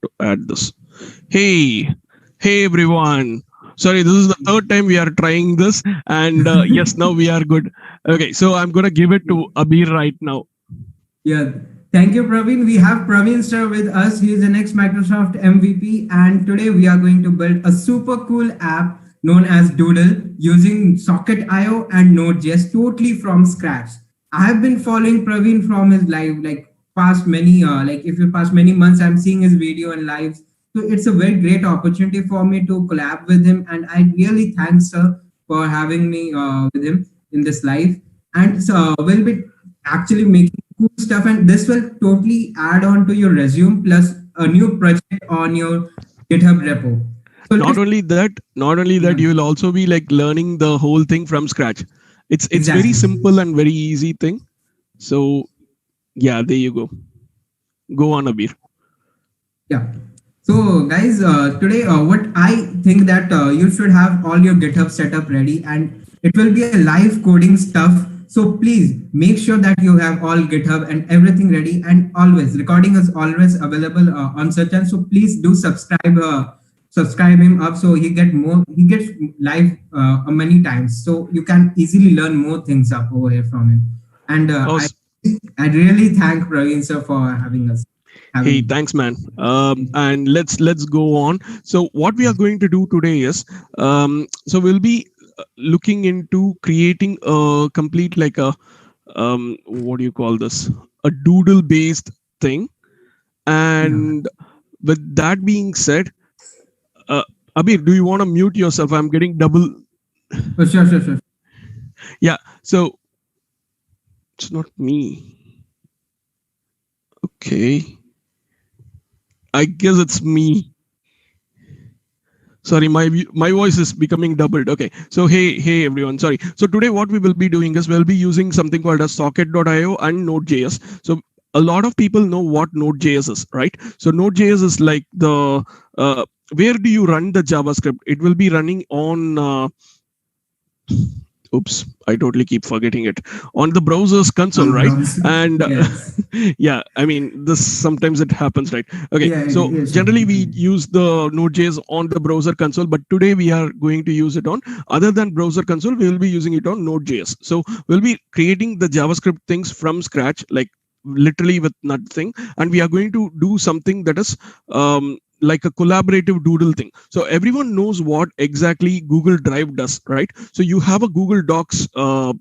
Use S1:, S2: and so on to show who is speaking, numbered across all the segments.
S1: to add this. Hey, hey everyone. Sorry, this is the third time we are trying this, and yes, now we are good. Okay, so I'm gonna give it to Abir right now.
S2: Yeah, thank you, Praveen. We have Praveen sir with us. He is an ex-Microsoft MVP, and today we are going to build a super cool app known as Doodle using Socket.io and Node.js totally from scratch. I have been following Praveen from his live, like past many, like if you past many months, I'm seeing his video and lives. So it's a very great opportunity for me to collab with him, and I really thanks sir for having me with him in this live. And so we'll be actually making cool stuff, and this will totally add on to your resume plus a new project on your GitHub repo. So
S1: Not
S2: let's
S1: only that, not only that,
S2: yeah,
S1: you will also be like learning the whole thing from scratch. It's very
S2: exactly.
S1: simple and very easy thing. So yeah, there you go. Go on, Abir.
S2: Yeah. So guys, today what I think that you should have all your GitHub setup ready, and it will be a live coding stuff. So please make sure that you have all GitHub and everything ready, and always recording is always available on certain. So please do subscribe him up so he gets live many times, so you can easily learn more things up over here from him. And
S1: Oh,
S2: I really thank Praveen sir for having us
S1: hey,
S2: having.
S1: thanks, man. And let's go on. So what we are going to do today is, so we'll be looking into creating a complete like a what do you call this? A doodle based thing.
S2: Yeah.
S1: And with that being said, uh, Abir, do you want to mute yourself? I'm getting double.
S2: Oh, sure, sure, sure.
S1: Yeah. So it's not me. Okay. I guess it's me. Sorry, my voice is becoming doubled. Okay, so hey everyone, sorry. So today what we will be doing is we'll be using something called as socket.io and node.js. So a lot of people know what node.js is, right? So node.js is like the where do you run the javascript? It will be running on oops, I totally keep forgetting it, on the browser's console,
S2: On the
S1: right?
S2: browser.
S1: And
S2: Yes.
S1: yeah, I mean, this sometimes it happens, right? Okay,
S2: Yeah,
S1: so
S2: yes, sure.
S1: generally we use the node.js on the browser console, but today we are going to use it on, other than browser console, we will be using it on node.js. So we'll be creating the javascript things from scratch, like literally with nothing, and we are going to do something that is like a collaborative doodle thing. So everyone knows what exactly Google Drive does, right? So you have a Google Docs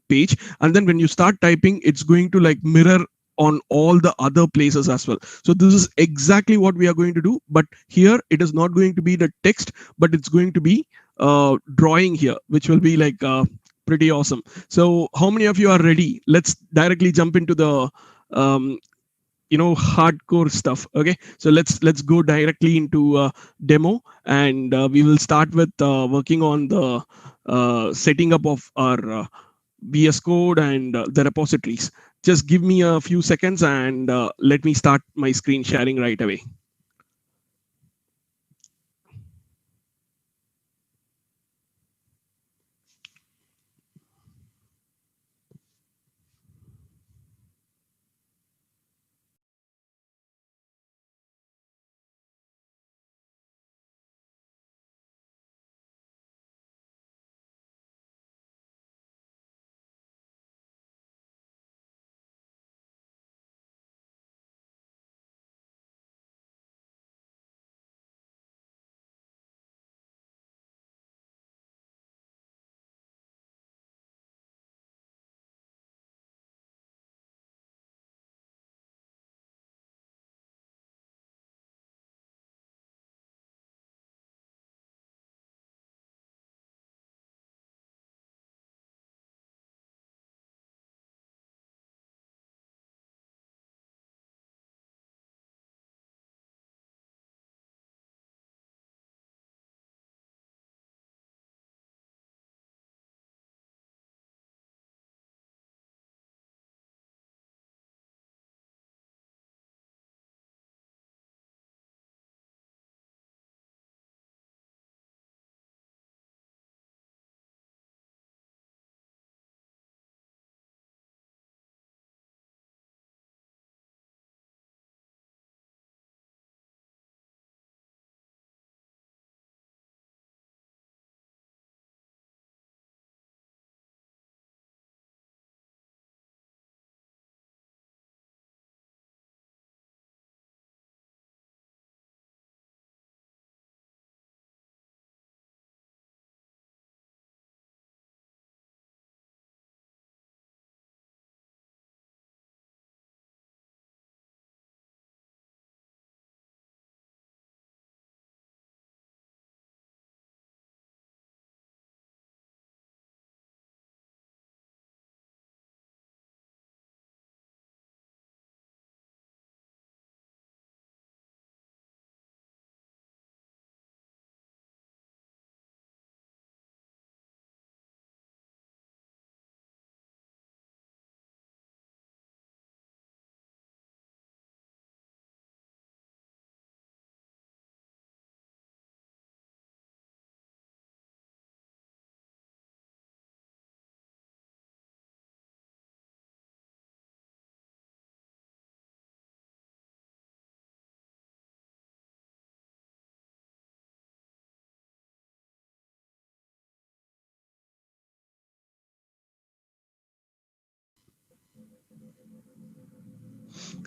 S1: page, and then when you start typing, it's going to like mirror on all the other places as well. So this is exactly what we are going to do, but here it is not going to be the text, but it's going to be drawing here, which will be like pretty awesome. So how many of you are ready? Let's directly jump into the um, hardcore stuff. Okay, so let's go directly into demo, and we will start with working on the setting up of our VS Code and the repositories. Just give me a few seconds, and let me start my screen sharing right away.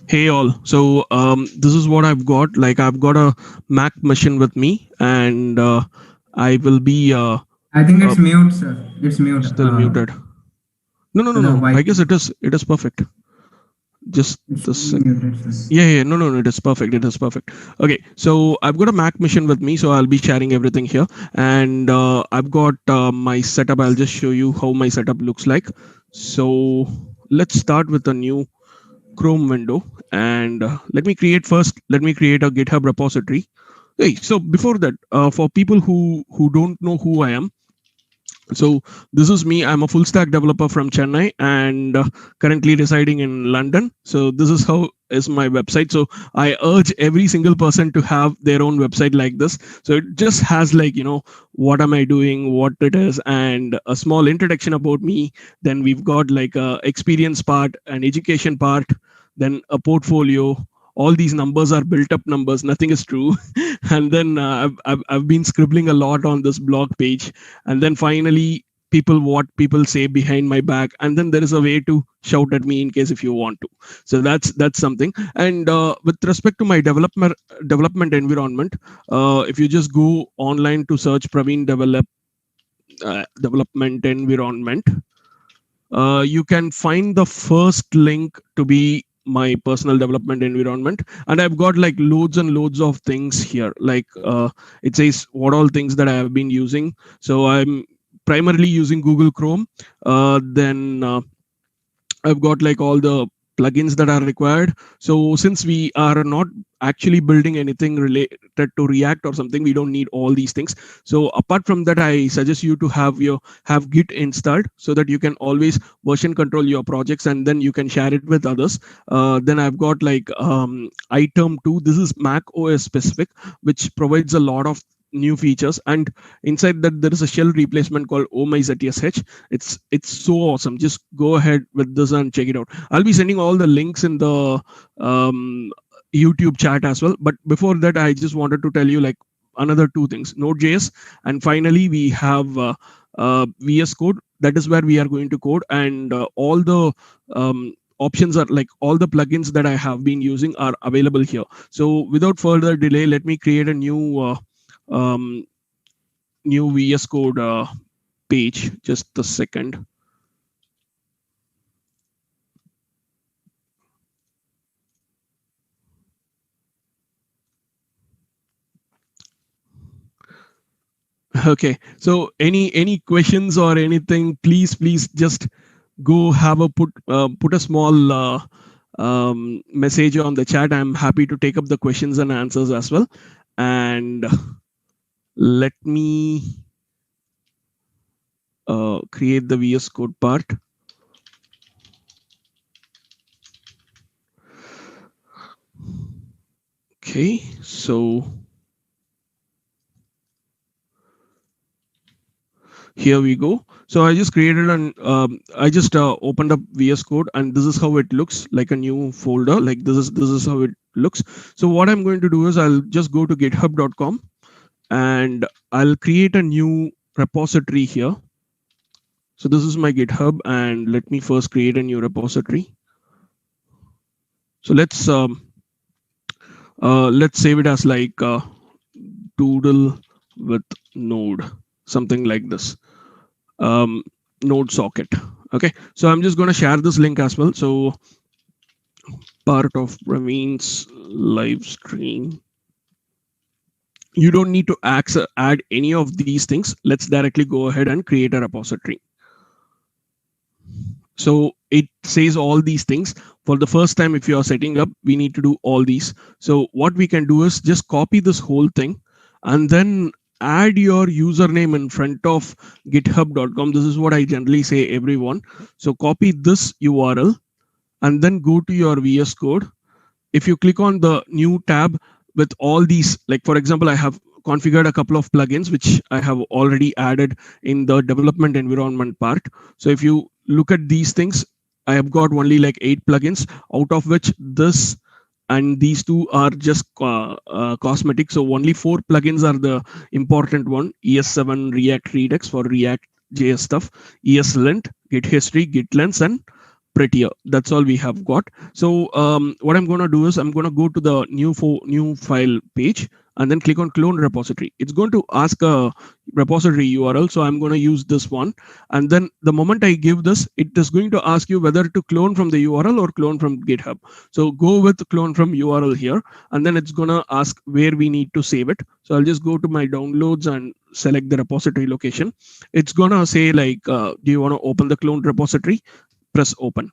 S1: Hey all. So this is what I've got. Like I've got a Mac machine with me, and I will be
S2: I think
S1: uh,
S2: it's mute, sir. It's mute.
S1: still muted. No, no, no,
S2: The
S1: no.
S2: white.
S1: I guess it is perfect. Just
S2: It's
S1: the sec.
S2: muted, sir.
S1: Yeah, yeah. No, no, no. It is perfect. It is perfect. Okay. So I've got a Mac machine with me, so I'll be sharing everything here, and I've got my setup. I'll just show you how my setup looks like. So let's start with a new Chrome window, and let me create a GitHub repository. Hey, so before that, for people who don't know who I am, so this is me. I'm a full stack developer from Chennai, and currently residing in London. So this is how is my website. So I urge every single person to have their own website like this. So it just has like, what am I doing, what it is, and a small introduction about me. Then we've got like a experience part, an education part, then a portfolio. All these numbers are built up numbers, nothing is true. And then I've been scribbling a lot on this blog page, and then finally what people say behind my back, and then there is a way to shout at me in case if you want to. So that's something. And with respect to my development environment, if you just go online to search Praveen development environment, you can find the first link to be my personal development environment, and I've got like loads and loads of things here. Like it says what all things that I have been using. So I'm primarily using Google Chrome. Then I've got like all the plugins that are required. So since we are not actually building anything related to React or something, we don't need all these things. So apart from that, I suggest you to have Git installed so that you can always version control your projects, and then you can share it with others. Then I've got like item 2. This is Mac OS specific, which provides a lot of new features, and inside that there is a shell replacement called omyzsh. It's so awesome. Just go ahead with this and check it out. I'll be sending all the links in the YouTube chat as well. But before that, I just wanted to tell you like another two things: Node.js, and finally we have VS Code. That is where we are going to code, and all the options are like all the plugins that I have been using are available here. So without further delay, let me create a um, new VS Code page. Just a second. Okay. So any questions or anything, please just go have a put a small message on the chat. I'm happy to take up the questions and answers as well. And let me create the VS Code part. Okay, so here we go. So I just created I just opened up VS Code, and this is how it looks, like a new folder. Like this is how it looks. So what I'm going to do is I'll just go to github.com, and I'll create a new repository here. So this is my GitHub, and let me first create a new repository. So let's save it as like doodle with node, something like this. Node socket. Okay, so I'm just going to share this link as well. So part of Praveen's live stream. You don't need to add any of these things. Let's directly go ahead and create a repository. So it says all these things. For the first time, if you are setting up, we need to do all these. So what we can do is just copy this whole thing and then add your username in front of github.com. This is what I generally say everyone. So copy this URL and then go to your VS Code. If you click on the new tab with all these, like for example, I have configured a couple of plugins which I have already added in the development environment part. So if you look at these things, I have got only like 8 plugins, out of which this and these two are just cosmetic. So only 4 plugins are the important one: ES7 React Redux for React JS stuff, ESLint, Git History, Git Lens, and prettier. That's all we have got. So what I'm going to do is I'm going to go to the new file page and then click on clone repository. It's going to ask a repository URL. So I'm going to use this one. And then the moment I give this, it is going to ask you whether to clone from the URL or clone from GitHub. So go with clone from URL here. And then it's going to ask where we need to save it. So I'll just go to my downloads and select the repository location. It's going to say like, do you want to open the clone repository? Press open.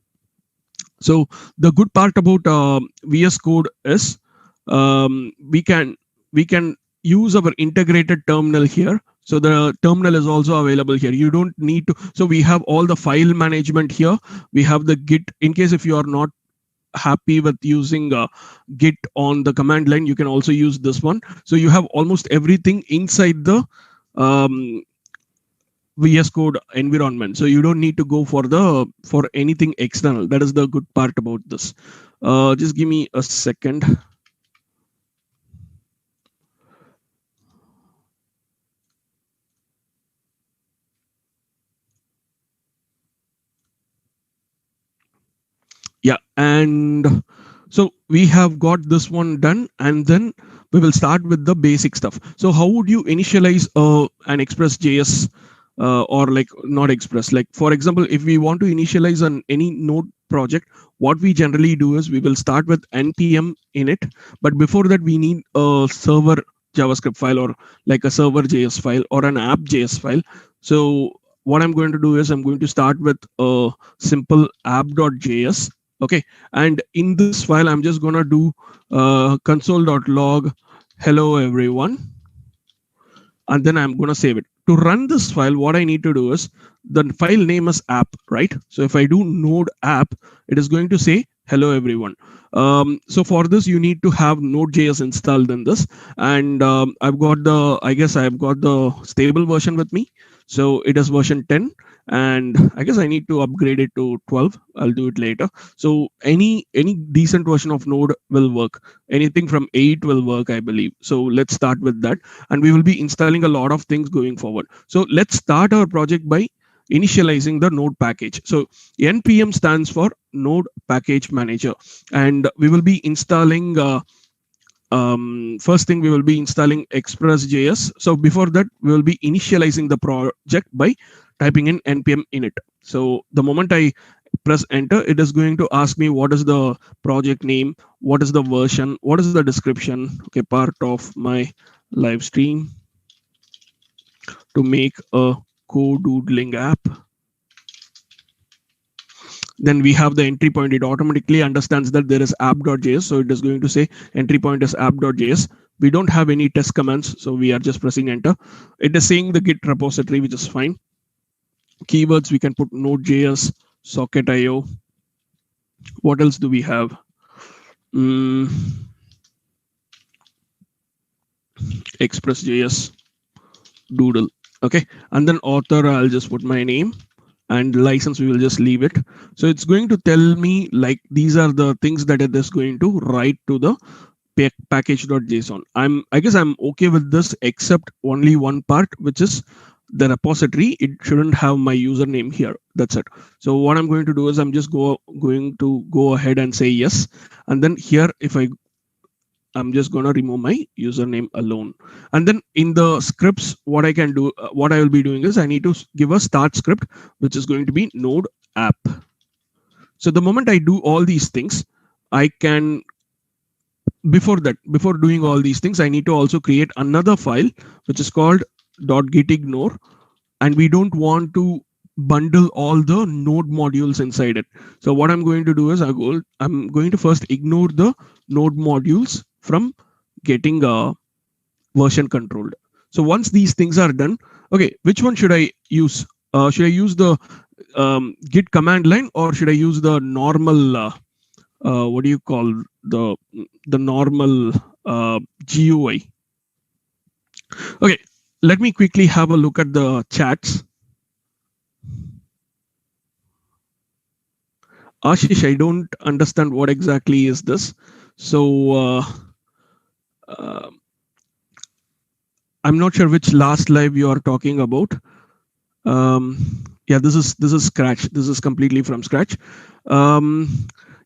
S1: So the good part about VS Code is we can use our integrated terminal here. So the terminal is also available here. You don't need to. So we have all the file management here. We have the Git. In case if you are not happy with using Git on the command line, you can also use this one. So you have almost everything inside the VS Code environment. So you don't need to go for anything external. That is the good part about this. Just give me a second. Yeah, and so we have got this one done, and then we will start with the basic stuff. So how would you initialize an Express.js or like not Express? Like for example, if we want to initialize any node project, what we generally do is we will start with npm init, but before that we need a server JavaScript file or like a server.js file or an app.js file. So what I'm going to do is I'm going to start with a simple app.js. Okay, and in this file, I'm just gonna do console.log hello everyone, and then I'm gonna save it. To run this file, what I need to do is the file name is app, right? So if I do node app, it is going to say hello everyone. So for this, you need to have Node.js installed in this, and I've got the stable version with me. So it is version 10. And I guess I need to upgrade it to 12. I'll do it later. So any decent version of Node will work. Anything from 8 will work, I believe. So let's start with that. And we will be installing a lot of things going forward. So let's start our project by initializing the Node package. So npm stands for Node Package Manager. And we will be installing first thing we will be installing Express.js. So before that, we will be initializing the project by typing in npm init. So the moment I press enter, it is going to ask me what is the project name, what is the version, what is the description. Okay, part of my live stream to make a co-doodling app. Then we have the entry point. It automatically understands that there is app.js. So it is going to say entry point is app.js. We don't have any test commands, so we are just pressing enter. It is saying the Git repository, which is fine. Keywords, we can put Node.js, Socket.io. What else do we have? Express.js, Doodle. Okay, and then author, I'll just put my name. And license, we will just leave it. So it's going to tell me like these are the things that it is going to write to the package.json. I guess I'm okay with this, except only one part, which is the repository. It shouldn't have my username here. That's it. So what I'm going to do is I'm just going to go ahead and say yes. And then here, I'm just going to remove my username alone. And then in the scripts, what I can do, what I will be doing is I need to give a start script, which is going to be node app. So the moment I do all these things, I can, before doing all these things, I need to also create another file, which is called .gitignore. And we don't want to bundle all the node modules inside it. So what I'm going to do is I'm going to first ignore the node modules from getting version controlled. So once these things are done, okay, which one should I use? Should I use the git command line, or should I use the normal, what do you call the normal GUI? Okay, let me quickly have a look at the chats. Ashish, I don't understand what exactly is this. So I'm not sure which last live you are talking about. Yeah, Yeah, this is scratch. This is completely from scratch.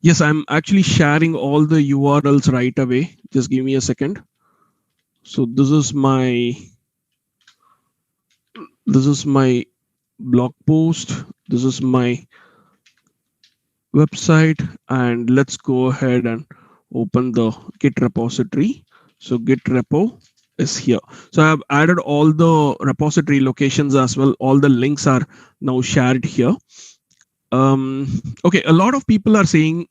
S1: Yes, I'm actually sharing all the URLs right away. Just give me a second. So this is my blog post. This is my website, and let's go ahead and open the Git repository. So Git repo is here. So I have added all the repository locations as well. All the links are now shared here. Okay, a lot of people are saying,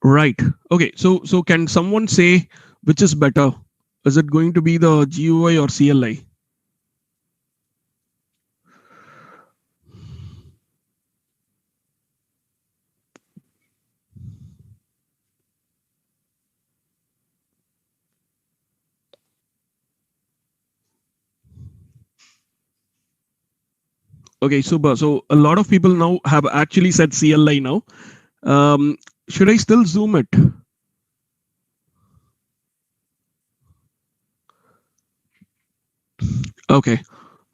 S1: right. Okay, so can someone say which is better? Is it going to be the GUI or CLI? Okay, super. So a lot of people now have actually said CLI now. Should I still zoom it? Okay.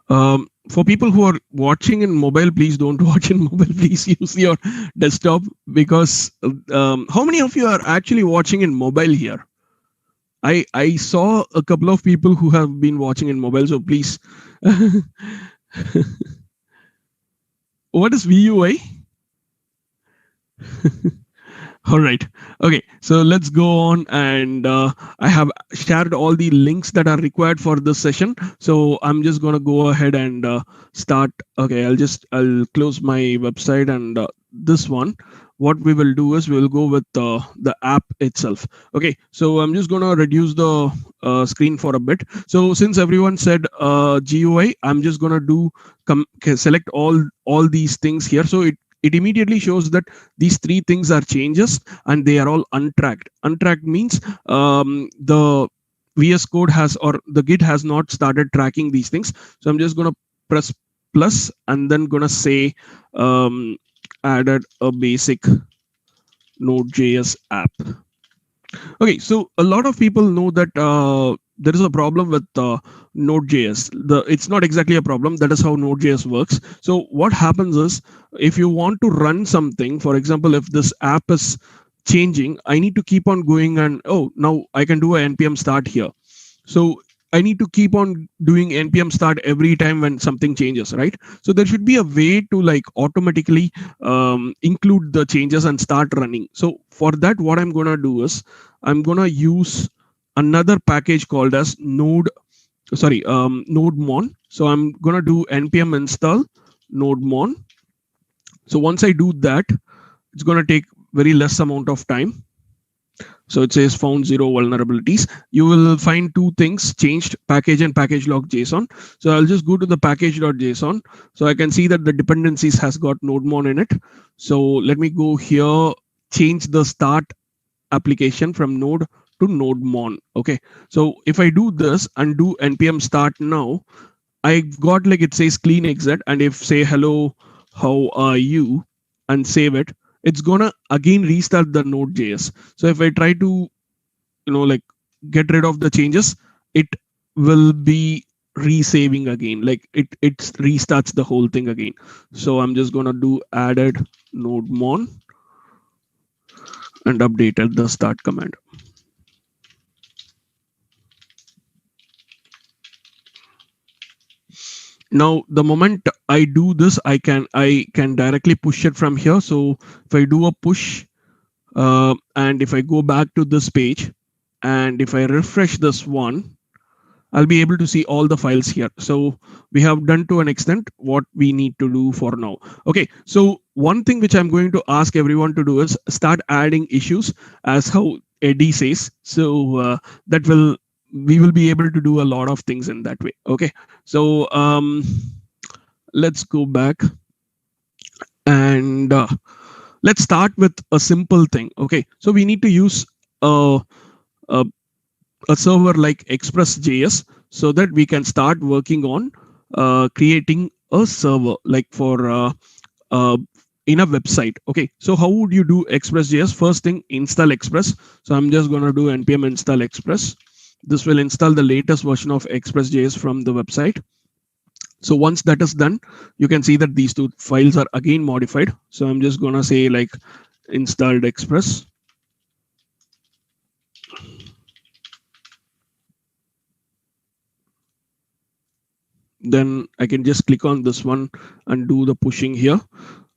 S1: For people who are watching in mobile, please don't watch in mobile. Please use your desktop, because how many of you are actually watching in mobile here? I saw a couple of people who have been watching in mobile, so please. What is VUI? All right. Okay. So let's go on, and I have shared all the links that are required for this session. So I'm just going to go ahead and start. Okay. I'll close my website, and this one. What we will do is we'll go with the app itself. Okay. So I'm just going to reduce the screen for a bit. So since everyone said GUI, I'm just going to do select all these things here. So it immediately shows that these three things are changes and they are all untracked. Untracked means the VS Code has, or the Git has not started tracking these things. So I'm just going to press plus and then going to say added a basic Node.js app. Okay, so a lot of people know that there is a problem with Node.js. It's not exactly a problem. That is how Node.js works. So what happens is, if you want to run something, for example, if this app is changing, I need to keep on going and, oh, now I can do a npm start here. So I need to keep on doing npm start every time when something changes, right? So there should be a way to like automatically include the changes and start running. So for that, what I'm going to do is I'm going to use another package called as nodemon. So I'm going to do npm install nodemon. So once I do that, it's going to take very less amount of time. So it says found 0 vulnerabilities. You will find two things changed, package and package log JSON. So I'll just go to the package.json. So I can see that the dependencies has got nodemon in it. So let me go here, change the start application from node to nodemon. Okay. So if I do this and do npm start now, I got like it says clean exit. And if say hello, how are you, and save it, it's gonna again restart the Node.js. So if I try to, like get rid of the changes, it will be resaving again. Like it restarts the whole thing again. So I'm just gonna do added nodemon and updated the start command. Now the moment I do this, I can directly push it from here. So if I do a push and if I go back to this page and if I refresh this one, I'll be able to see all the files here. So we have done to an extent what we need to do for now. Okay, so one thing which I'm going to ask everyone to do is start adding issues, as how Eddie says. So we will be able to do a lot of things in that way. Okay, so let's go back and let's start with a simple thing. Okay, so we need to use a server like Express.js so that we can start working on creating a server like for in a website. Okay, so how would you do Express.js? First thing, install Express. So I'm just going to do npm install Express. This will install the latest version of Express.js from the website. So once that is done, you can see that these two files are again modified. So I'm just gonna say like installed Express. Then I can just click on this one and do the pushing here.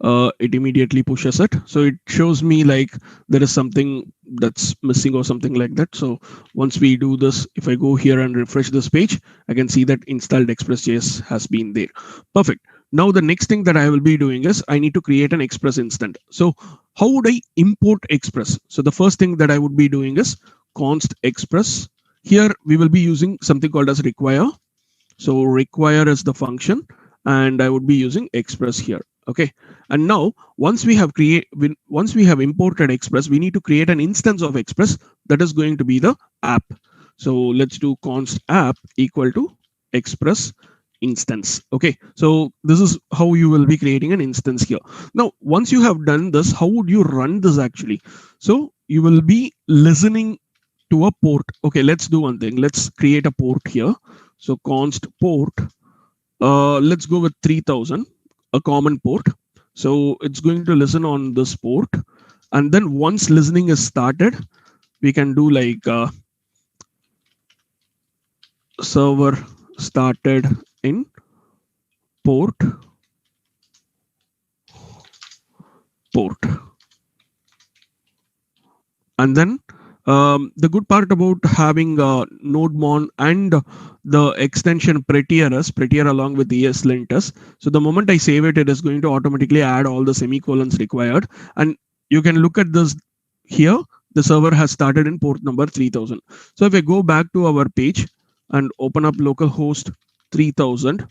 S1: It immediately pushes it. So it shows me like there is something that's missing or something like that. So once we do this, if I go here and refresh this page, I can see that installed Express.js has been there. Perfect. Now the next thing that I will be doing is I need to create an Express instance. So how would I import Express? So the first thing that I would be doing is const Express. Here we will be using something called as require. So require is the function, and I would be using Express here. Okay. And now once we have imported Express, we need to create an instance of Express that is going to be the app. So let's do const app equal to Express instance. Okay. So this is how you will be creating an instance here. Now, once you have done this, how would you run this actually? So you will be listening to a port. Okay. Let's do one thing. Let's create a port here. So const port, let's go with 3000, a common port. So it's going to listen on this port. And then once listening is started, we can do like server started in port. And then the good part about having NodeMon and the extension Prettier along with ESLint is, so the moment I save it, it is going to automatically add all the semicolons required. And you can look at this here. The server has started in port number 3000. So if I go back to our page and open up localhost 3000,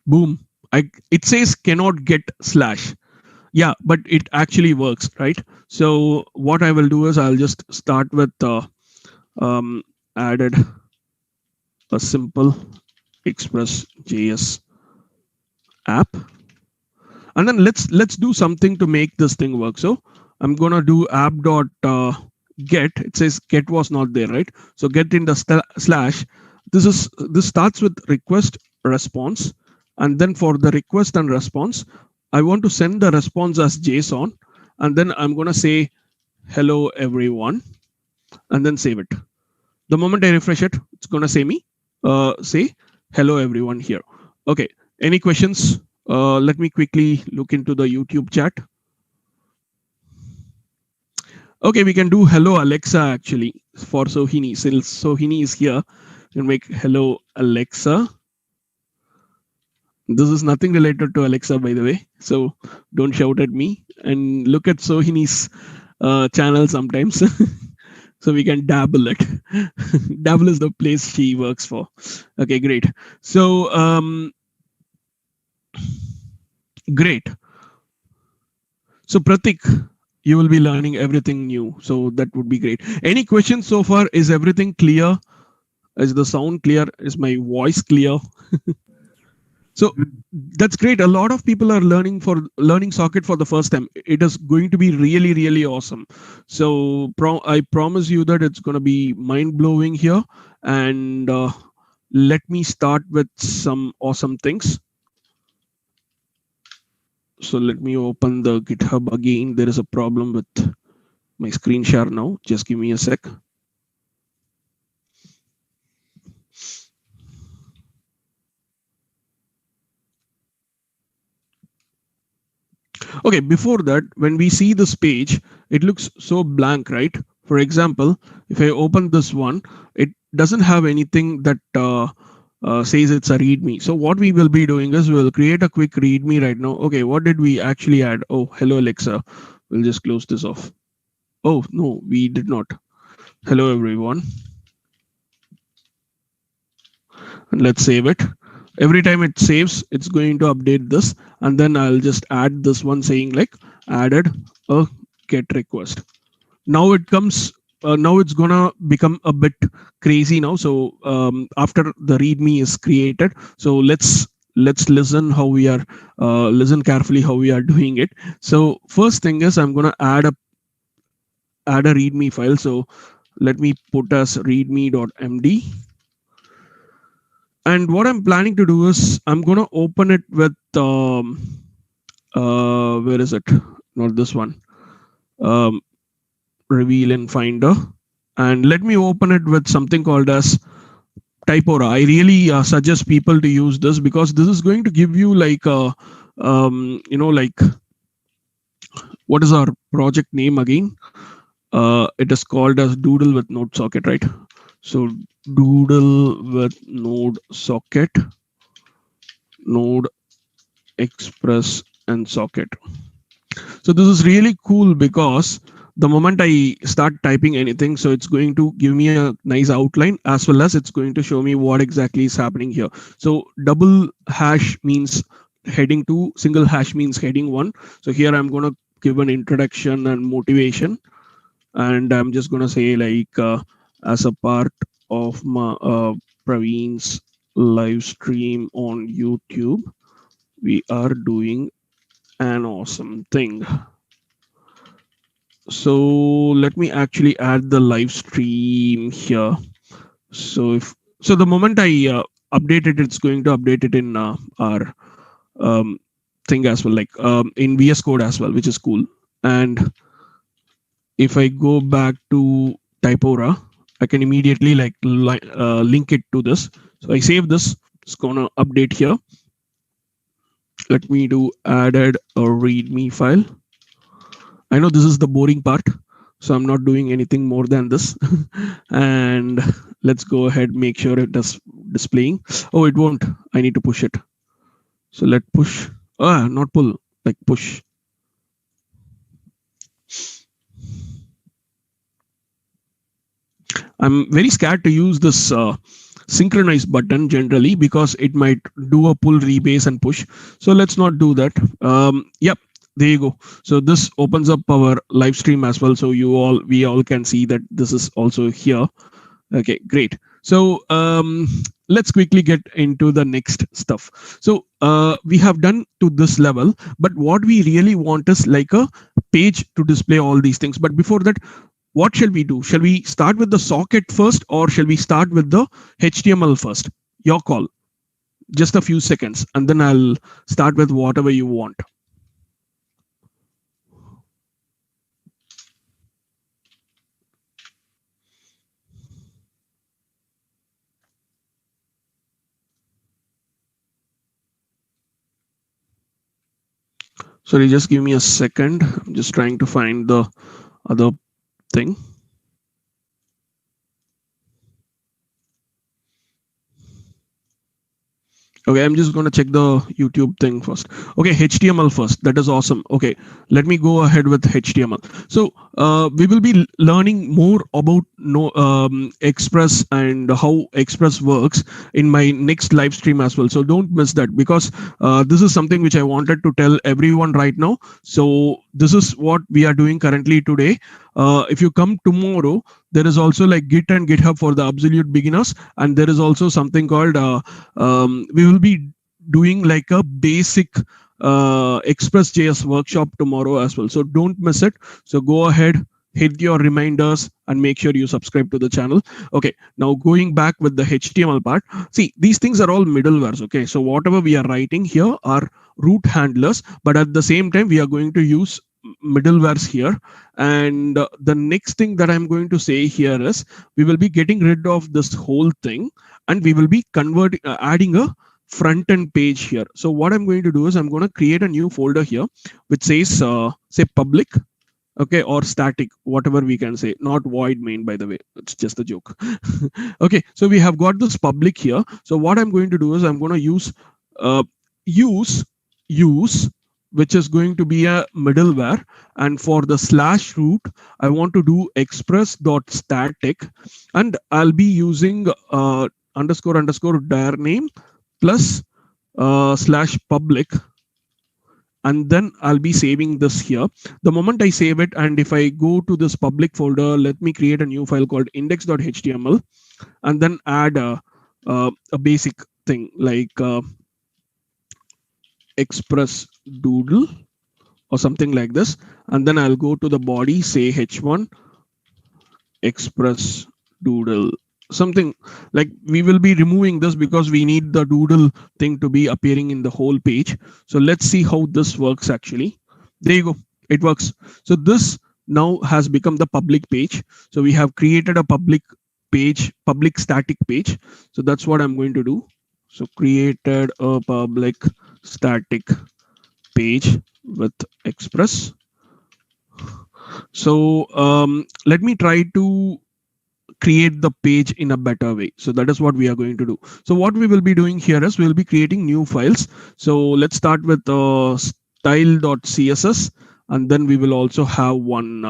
S1: boom, it says cannot get /. Yeah, but it actually works, right? So what I will do is I'll just start with added a simple Express.js app, and then let's do something to make this thing work. So I'm gonna do app.get. It says get was not there, right? So get in the slash. This starts with request response, and then for the request and response, I want to send the response as JSON, and then I'm going to say hello everyone, and then save it. The moment I refresh it, it's going to say hello everyone here. Okay. Any questions? Let me quickly look into the YouTube chat. Okay, we can do hello Alexa actually for Sohini. Since Sohini is here, we can make hello Alexa. This is nothing related to Alexa, by the way. So don't shout at me, and look at Sohini's channel sometimes. So we can dabble it. Dabble is the place she works for. Okay, great. So great. So Pratik, you will be learning everything new. So that would be great. Any questions so far? Is everything clear? Is the sound clear? Is my voice clear? So that's great. A lot of people are learning Socket for the first time. It is going to be really, really awesome. So I promise you that it's going to be mind-blowing here. And let me start with some awesome things. So let me open the GitHub again. There is a problem with my screen share now. Just give me a sec. Okay, before that, when we see this page, it looks so blank, right? For example, if I open this one, it doesn't have anything that says it's a README. So what we will be doing is we'll create a quick README right now. Okay, what did we actually add? Oh, hello Alexa. We'll just close this off. Oh, no, we did not. Hello, everyone. And let's save it. Every time it saves, it's going to update this, and then I'll just add this one saying like added a get request. Now it comes. Now it's gonna become a bit crazy now. So after the README is created, so let's listen how we are listen carefully how we are doing it. So first thing is I'm gonna add a README file. So let me put as readme.md. And what I'm planning to do is I'm going to open it with, where is it? Not this one. Um, Reveal in Finder. And let me open it with something called as Typora. I really suggest people to use this because this is going to give you like a, like, what is our project name again? It is called as Doodle with Node Socket, right? So Doodle with Node Socket, Node Express and Socket. So this is really cool because the moment I start typing anything, so it's going to give me a nice outline as well as it's going to show me what exactly is happening here. So double hash means heading 2, single hash means heading 1. So here I'm going to give an introduction and motivation. And I'm just going to say like, as a part of my Praveen's live stream on YouTube, we are doing an awesome thing. So let me actually add the live stream here. So the moment I update it, it's going to update it in our thing as well, like in VS Code as well, which is cool. And if I go back to Typora, I can immediately like link it to this. So I save this. It's gonna update here. Let me do added a README file. I know this is the boring part, so I'm not doing anything more than this. And let's go ahead, make sure it does displaying. Oh, it won't. I need to push it. So let push. Not pull, like push. I'm very scared to use this synchronize button generally because it might do a pull, rebase, and push. So let's not do that. Yep. There you go. So this opens up our live stream as well. So we all can see that this is also here. Okay, great. So let's quickly get into the next stuff. So we have done to this level, but what we really want is like a page to display all these things. But before that, what shall we do? Shall we start with the socket first or shall we start with the HTML first? Your call. Just a few seconds and then I'll start with whatever you want. Sorry, just give me a second. I'm just trying to find the other thing. Okay, I'm just going to check the YouTube thing first. Okay, HTML first. That is awesome. Okay, let me go ahead with HTML. So we will be learning more about Express and how Express works in my next live stream as well. So don't miss that because this is something which I wanted to tell everyone right now. So this is what we are doing currently today. If you come tomorrow, there is also like Git and GitHub for the absolute beginners, and there is also something called we will be doing like a basic Express.js workshop tomorrow as well. So don't miss it. So go ahead, hit your reminders and make sure you subscribe to the channel. Okay, now going back with the HTML part. See, these things are all middlewares. Okay, so whatever we are writing here are root handlers, but at the same time, we are going to use middlewares here. And the next thing that I'm going to say here is we will be getting rid of this whole thing and we will be converting, adding a front end page here. So what I'm going to do is I'm going to create a new folder here which says say public, okay, or static, whatever we can say, not void main, by the way, it's just a joke. Okay, so we have got this public here. So what I'm going to do is I'm going to use which is going to be a middleware, and for the slash root I want to do express.static, and I'll be using underscore dir name plus slash public, and then I'll be saving this here. The moment I save it, and if I go to this public folder, let me create a new file called index.html and then add a basic thing like express doodle or something like this, and then I'll go to the body, say h1 express doodle something like we will be removing this because we need the doodle thing to be appearing in the whole page. So let's see how this works actually. There you go, it works. So this now has become the public page. So we have created a public page, public static page. So that's what I'm going to do. So created a public static page with Express. So let me try to create the page in a better way. So that is what we are going to do. So what we will be doing here is we'll be creating new files. So let's start with style.css, and then we will also have one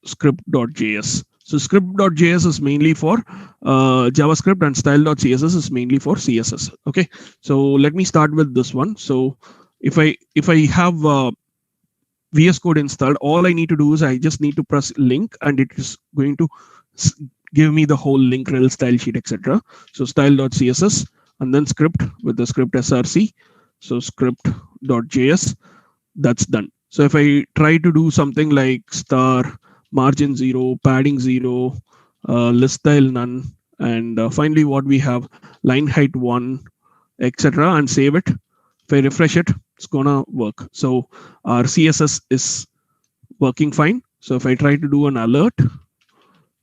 S1: script.js. So script.js is mainly for JavaScript, and style.css is mainly for CSS. Okay, so let me start with this one. So if I have VS Code installed, all I need to do is I just need to press link, and it is going to give me the whole link rel style sheet, etc. So style.css, and then script with the script src. So script.js, that's done. So if I try to do something like star margin 0, padding 0, list style none, and finally what we have line height 1, etc., and save it. If I refresh it, it's gonna work. So our CSS is working fine. So if I try to do an alert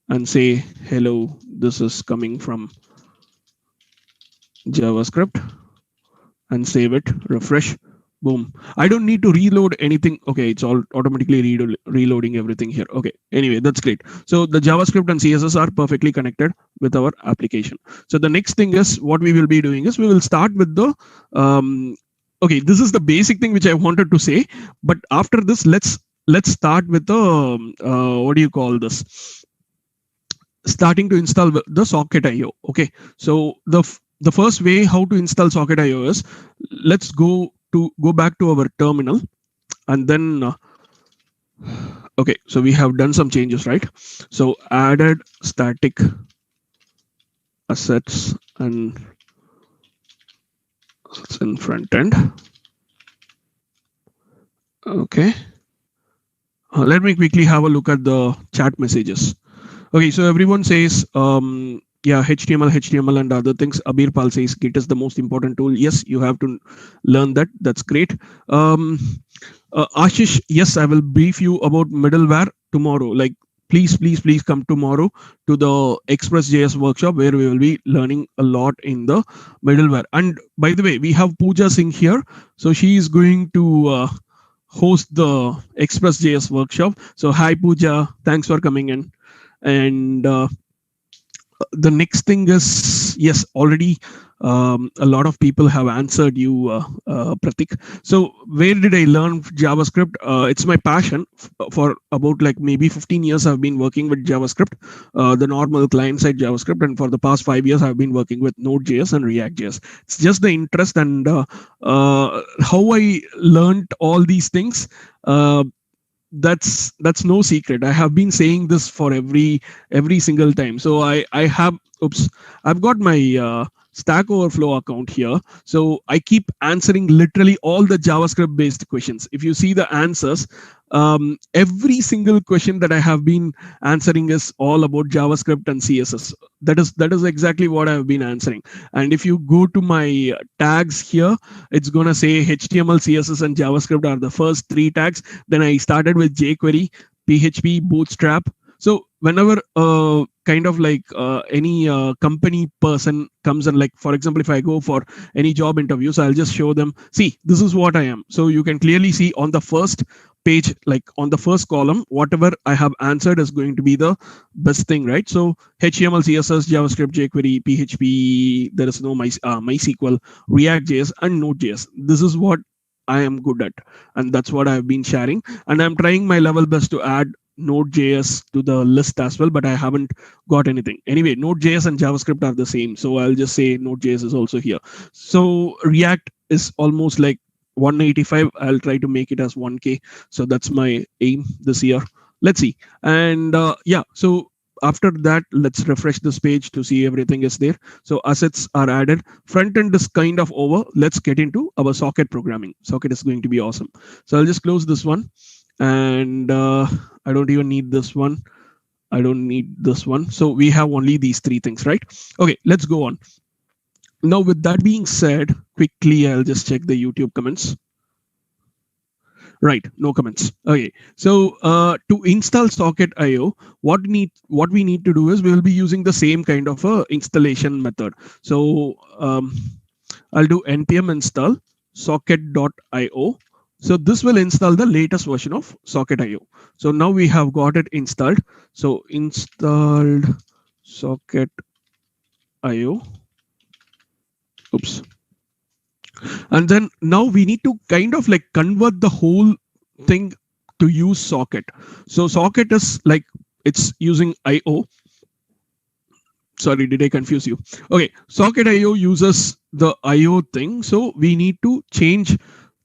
S1: and say, hello, this is coming from JavaScript, and save it, refresh, boom. I don't need to reload anything. Okay, it's all automatically reloading everything here. Okay, anyway, that's great. So the JavaScript and CSS are perfectly connected with our application. So the next thing is what we will be doing is we will start with the okay, this is the basic thing which I wanted to say, but after this, let's start with the what do you call this? Starting to install the Socket.io. Okay, so the first way how to install Socket.io is let's go back to our terminal, and then okay, so we have done some changes, right? So added static assets and it's in front end. Okay, let me quickly have a look at the chat messages. Okay, so everyone says yeah, HTML and other things. Abir Pal says Git is the most important tool. Yes, you have to learn that. That's great. Ashish, yes, I will brief you about middleware tomorrow. Like, please come tomorrow to the Express.js workshop where we will be learning a lot in the middleware. And by the way, we have Pooja Singh here. So she is going to host the Express.js workshop. So hi, Pooja. Thanks for coming in. And the next thing is, yes, already a lot of people have answered you, Pratik. So where did I learn JavaScript? It's my passion. For about like maybe 15 years, I've been working with JavaScript, the normal client-side JavaScript. And for the past 5 years, I've been working with Node.js and React.js. It's just the interest and how I learned all these things. That's no secret. I have been saying this for every single time. So I've got my Stack Overflow account here. So I keep answering literally all the JavaScript based questions. If you see the answers, every single question that I have been answering is all about JavaScript and CSS. That is exactly what I have been answering. And if you go to my tags here, it's gonna say HTML, CSS, and JavaScript are the first 3 tags. Then I started with jQuery, PHP, Bootstrap. So whenever kind of like any company person comes and, like, for example, if I go for any job interviews, I'll just show them, see, this is what I am. So you can clearly see on the first page, like on the first column, whatever I have answered is going to be the best thing, right? So HTML, CSS, JavaScript, jQuery, PHP, there is no MySQL, React.js, and Node.js. This is what I am good at, and that's what I've been sharing. And I'm trying my level best to add Node.js to the list as well, but I haven't got anything. Anyway, Node.js and JavaScript are the same, so I'll just say Node.js is also here. So React is almost like 185. I'll try to make it as 1K. So that's my aim this year. Let's see. And yeah, so after that, let's refresh this page to see everything is there. So assets are added. Front end is kind of over. Let's get into our Socket programming. Socket is going to be awesome. So I'll just close this one. And I don't even need this one. I don't need this one. So we have only these three things, right? Okay, let's go on. Now, with that being said, quickly, I'll just check the YouTube comments. Right, no comments. Okay, so to install Socket.io, what we need to do is we will be using the same kind of a installation method. So I'll do npm install socket.io. So this will install the latest version of Socket.io. So now we have got it installed. So installed Socket.io. Oops. And then now we need to kind of like convert the whole thing to use Socket. So Socket is like, it's using IO. Sorry, did I confuse you? Okay, Socket IO uses the IO thing. So we need to change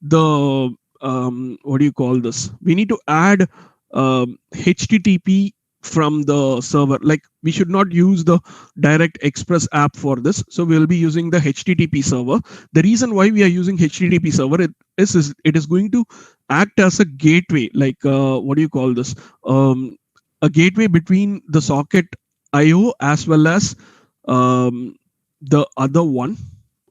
S1: the, what do you call this? We need to add HTTP from the server. Like we should not use the direct express app for this. So we'll be using the HTTP server. The reason why we are using HTTP server it is going to act as a gateway. Like what do you call this? A gateway between the Socket IO as well as the other one.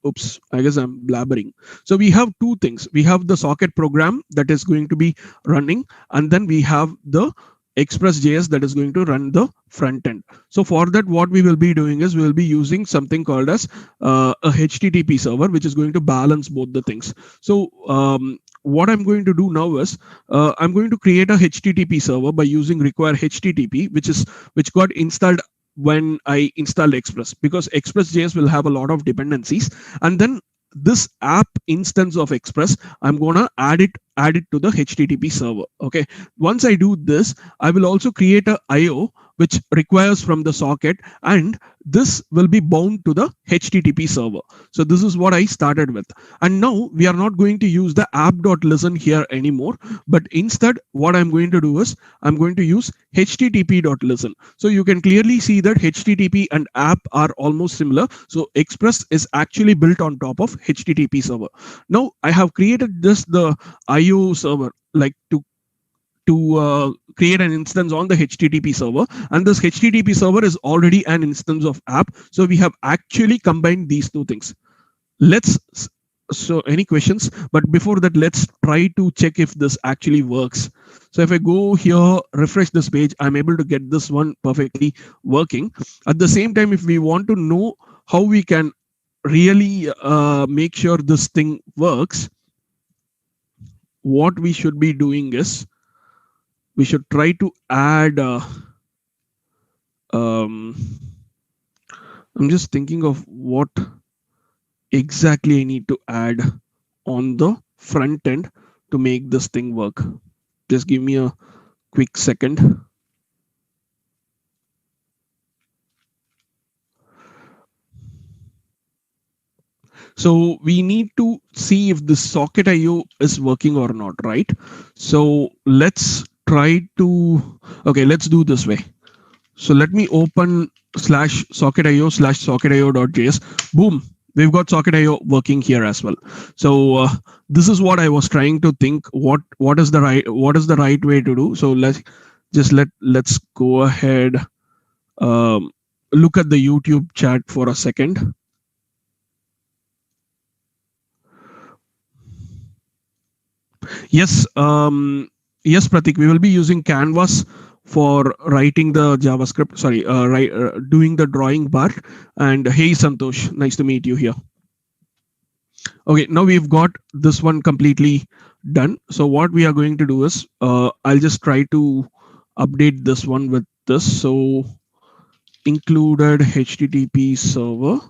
S1: Oops, I guess I'm blabbering. So we have two things. We have the Socket program that is going to be running, and then we have the Express.js that is going to run the front end. So for that, what we will be doing is we will be using something called as a HTTP server, which is going to balance both the things. So what I'm going to do now is I'm going to create a HTTP server by using require HTTP, which got installed when I installed Express, because Express.js will have a lot of dependencies, and then this app instance of Express, I'm gonna add it to the HTTP server. Okay, once I do this, I will also create a IO which requires from the socket, and this will be bound to the HTTP server. So this is what I started with. And now we are not going to use the app.listen here anymore, but instead what I'm going to do is I'm going to use http.listen. So you can clearly see that HTTP and app are almost similar. So Express is actually built on top of HTTP server. Now I have created the IO server, like to create an instance on the HTTP server, and this HTTP server is already an instance of app. So we have actually combined these two things. So any questions? But before that, let's try to check if this actually works. So if I go here, refresh this page, I'm able to get this one perfectly working. At the same time, if we want to know how we can really make sure this thing works, what we should be doing is we should try to add I'm just thinking of what exactly I need to add on the front end to make this thing work. Just give me a quick second. So we need to see if the Socket IO is working or not, right? So let's try to, okay, let's do this way. So let me open /socket.io/socket.io.js. Boom, we've got Socket.io working here as well. So this is what I was trying to think. What is the right way to do? So let's go ahead. Look at the YouTube chat for a second. Yes, yes, Pratik, we will be using Canvas for writing the JavaScript. Sorry, doing the drawing part. And hey, Santosh, nice to meet you here. Okay, now we've got this one completely done. So what we are going to do is I'll just try to update this one with this. So included HTTP server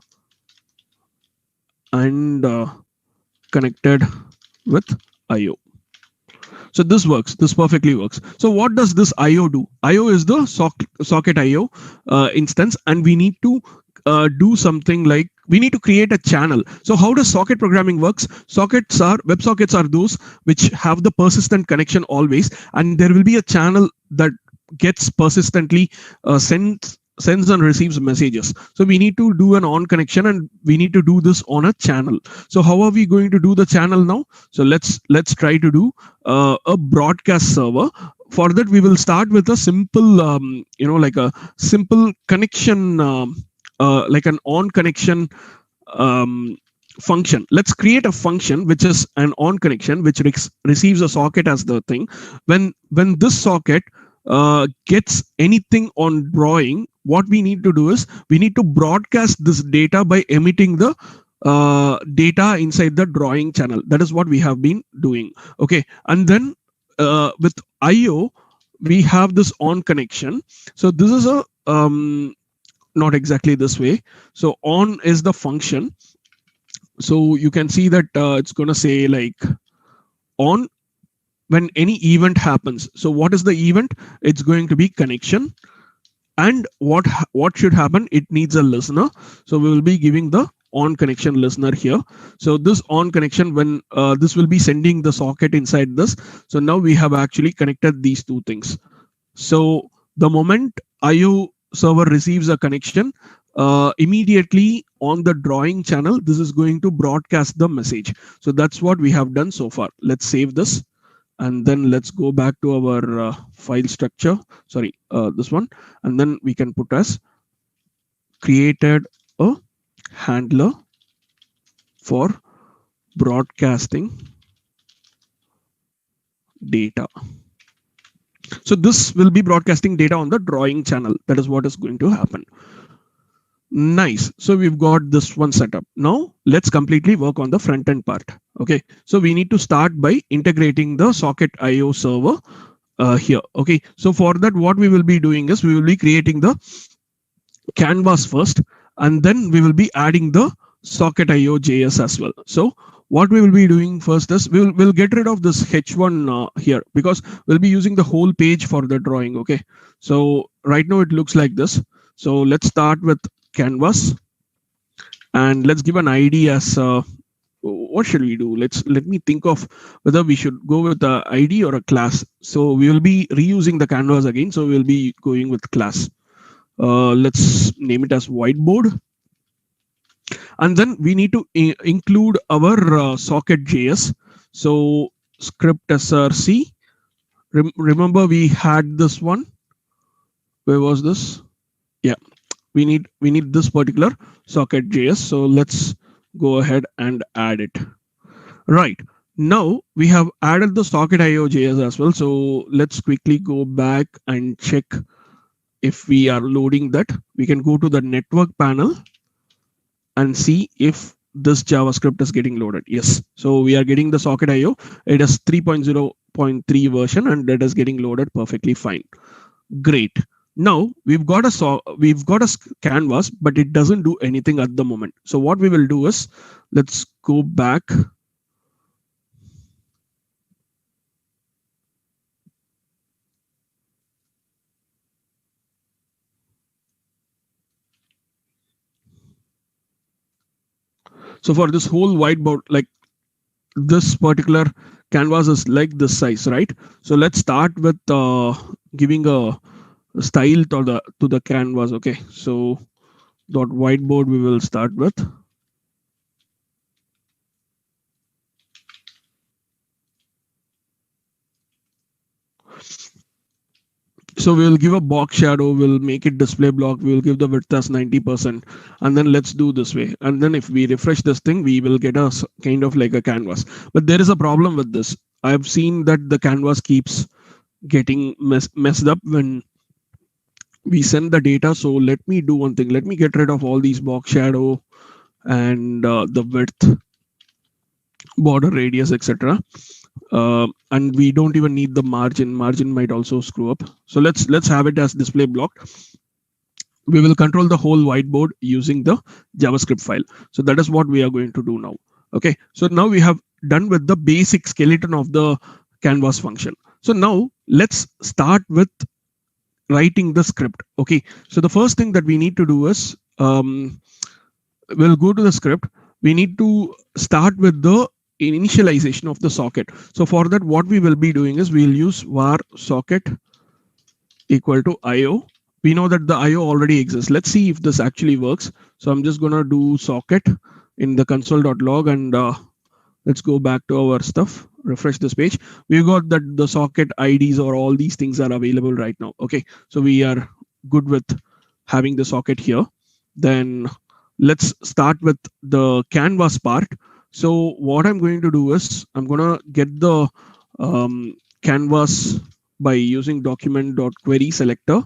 S1: and connected with IO. So this works. This perfectly works. So what does this IO do? IO is the Socket IO instance, and we need to do something like we need to create a channel. So how does socket programming works? WebSockets are those which have the persistent connection always, and there will be a channel that gets persistently sends and receives messages. So we need to do an on connection, and we need to do this on a channel. So how are we going to do the channel now? So let's try to do a broadcast server. for that we will start with a simple like a simple connection, like an on connection um, function. Let's create a function which is an on connection which receives a socket as the thing. When this socket gets anything on drawing, what we need to do is we need to broadcast this data by emitting the data inside the drawing channel. That is what we have been doing. Okay, and then with IO we have this on connection. So this is a not exactly this way. So on is the function. So you can see that it's going to say like on when any event happens. So what is the event? It's going to be connection. And what should happen? It needs a listener. So we will be giving the on connection listener here. So this on connection, when this will be sending the socket inside this. So now we have actually connected these two things. So the moment IO server receives a connection, immediately on the drawing channel, this is going to broadcast the message. So that's what we have done so far. Let's save this. And then let's go back to our file structure. Sorry, this one. And then we can put as created a handler for broadcasting data. So this will be broadcasting data on the drawing channel. That is what is going to happen. Nice. So we've got this one set up. Now let's completely work on the front end part. Okay. So we need to start by integrating the socket IO server here. Okay. So for that, what we will be doing is we will be creating the canvas first, and then we will be adding the socket IO JS as well. So what we will be doing first is we'll get rid of this H1 here, because we'll be using the whole page for the drawing. Okay. So right now it looks like this. So let's start with canvas, and let's give an ID as what should we do? Let me think of whether we should go with the ID or a class. So we will be reusing the canvas again. So we'll be going with class. Let's name it as whiteboard. And then we need to include our socket JS. So script src. Remember we had this one. Where was this? Yeah. We need this particular socket JS. So let's go ahead and add it. Right. Now we have added the socket IO JS as well. So let's quickly go back and check if we are loading that. We can go to the network panel and see if this JavaScript is getting loaded. Yes. So we are getting the socket IO. It is 3.0.3 version, and that is getting loaded perfectly fine. Great. Now we've got a canvas, but it doesn't do anything at the moment. So what we will do is let's go back. So for this whole whiteboard, like this particular canvas is like this size, right? So let's start with giving a style to the canvas. Okay, so dot whiteboard we will start with. So we'll give a box shadow, we'll make it display block, we'll give the width as 90%, and then let's do this way. And then if we refresh this thing, we will get a kind of like a canvas. But there is a problem with this. I've seen that the canvas keeps getting messed up when we send the data. So let me do one thing. Let me get rid of all these box shadow and the width, border radius, etc. And we don't even need the margin. Margin might also screw up. So let's have it as display block. We will control the whole whiteboard using the JavaScript file. So that is what we are going to do now. Okay. So now we have done with the basic skeleton of the canvas function. So now let's start with writing the script. Okay. So the first thing that we need to do is we'll go to the script. We need to start with the initialization of the socket. So for that, what we will be doing is we'll use var socket equal to IO. We know that the IO already exists. Let's see if this actually works. So I'm just going to do socket in the console.log, and let's go back to our stuff. refresh this page. We've got that the socket IDs or all these things are available right now. Okay, so we are good with having the socket here. Then let's start with the canvas part. So what I'm going to do is I'm going to get the canvas by using document.query selector.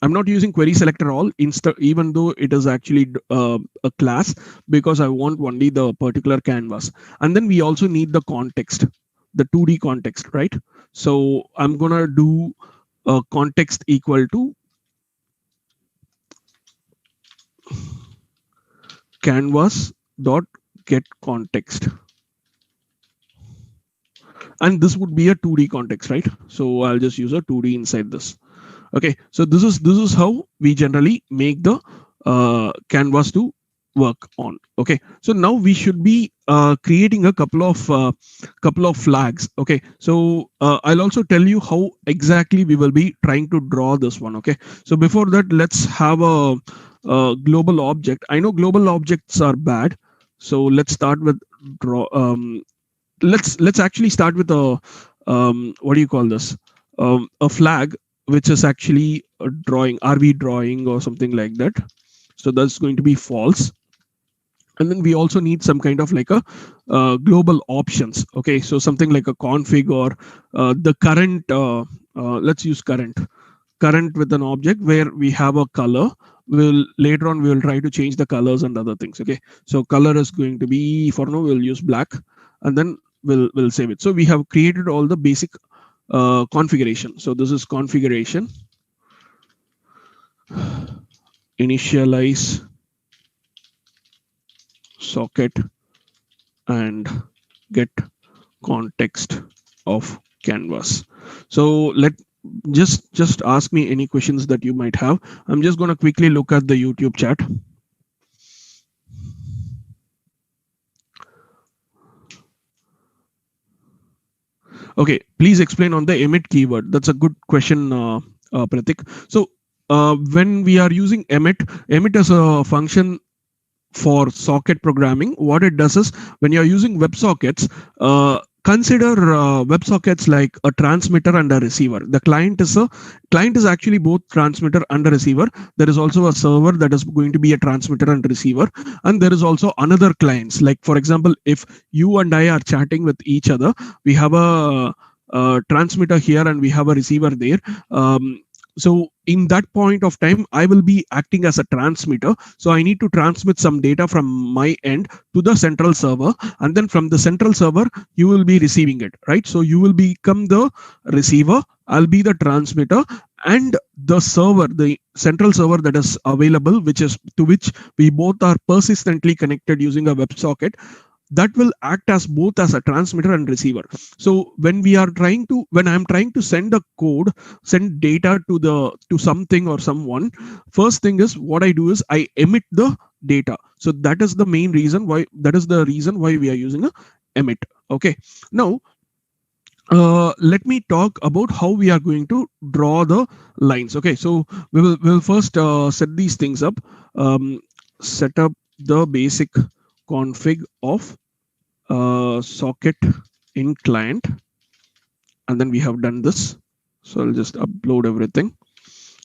S1: I'm not using query selector all, even though it is actually a class, because I want only the particular canvas. And then we also need the context, the 2D context, right? So I'm gonna do a context equal to canvas dot get context, and this would be a 2D context, right? So I'll just use a 2D inside this. Okay, so this is how we generally make the canvas to work on. Okay, so now we should be creating a couple of flags. Okay, so I'll also tell you how exactly we will be trying to draw this one. Okay, so before that, let's have a global object. I know global objects are bad, so let's start with draw. Let's actually start with a what do you call this? A flag, which is actually a drawing, RV drawing or something like that. So that's going to be false. And then we also need some kind of like a global options. Okay, so something like a config or the current, let's use current with an object where we have a color. Later on, we will try to change the colors and other things. Okay, so color is going to be, for now, we'll use black, and then we'll save it. So we have created all the basic configuration. So this is configuration, initialize socket, and get context of canvas. So just ask me any questions that you might have. I'm just going to quickly look at the YouTube chat. Okay, please explain on the emit keyword. That's a good question, Pratik. So when we are using emit is a function for socket programming. What it does is, when you're using WebSockets, consider WebSockets like a transmitter and a receiver. The client is actually both transmitter and a receiver. There is also a server that is going to be a transmitter and receiver, and there is also another clients. Like, for example, if you and I are chatting with each other, we have a transmitter here and we have a receiver there. So in that point of time, I will be acting as a transmitter. So I need to transmit some data from my end to the central server, and then from the central server, you will be receiving it, right? So you will become the receiver, I'll be the transmitter, and the server, the central server that is available, to which we both are persistently connected using a WebSocket, that will act as both as a transmitter and receiver. So when I'm trying to send data to something or someone, first thing is what I do is I emit the data. So that is the reason why we are using a emit. Okay, now let me talk about how we are going to draw the lines. Okay, so we'll first set these things up. Set up the basic config of socket in client, and then we have done this. So I'll just upload everything.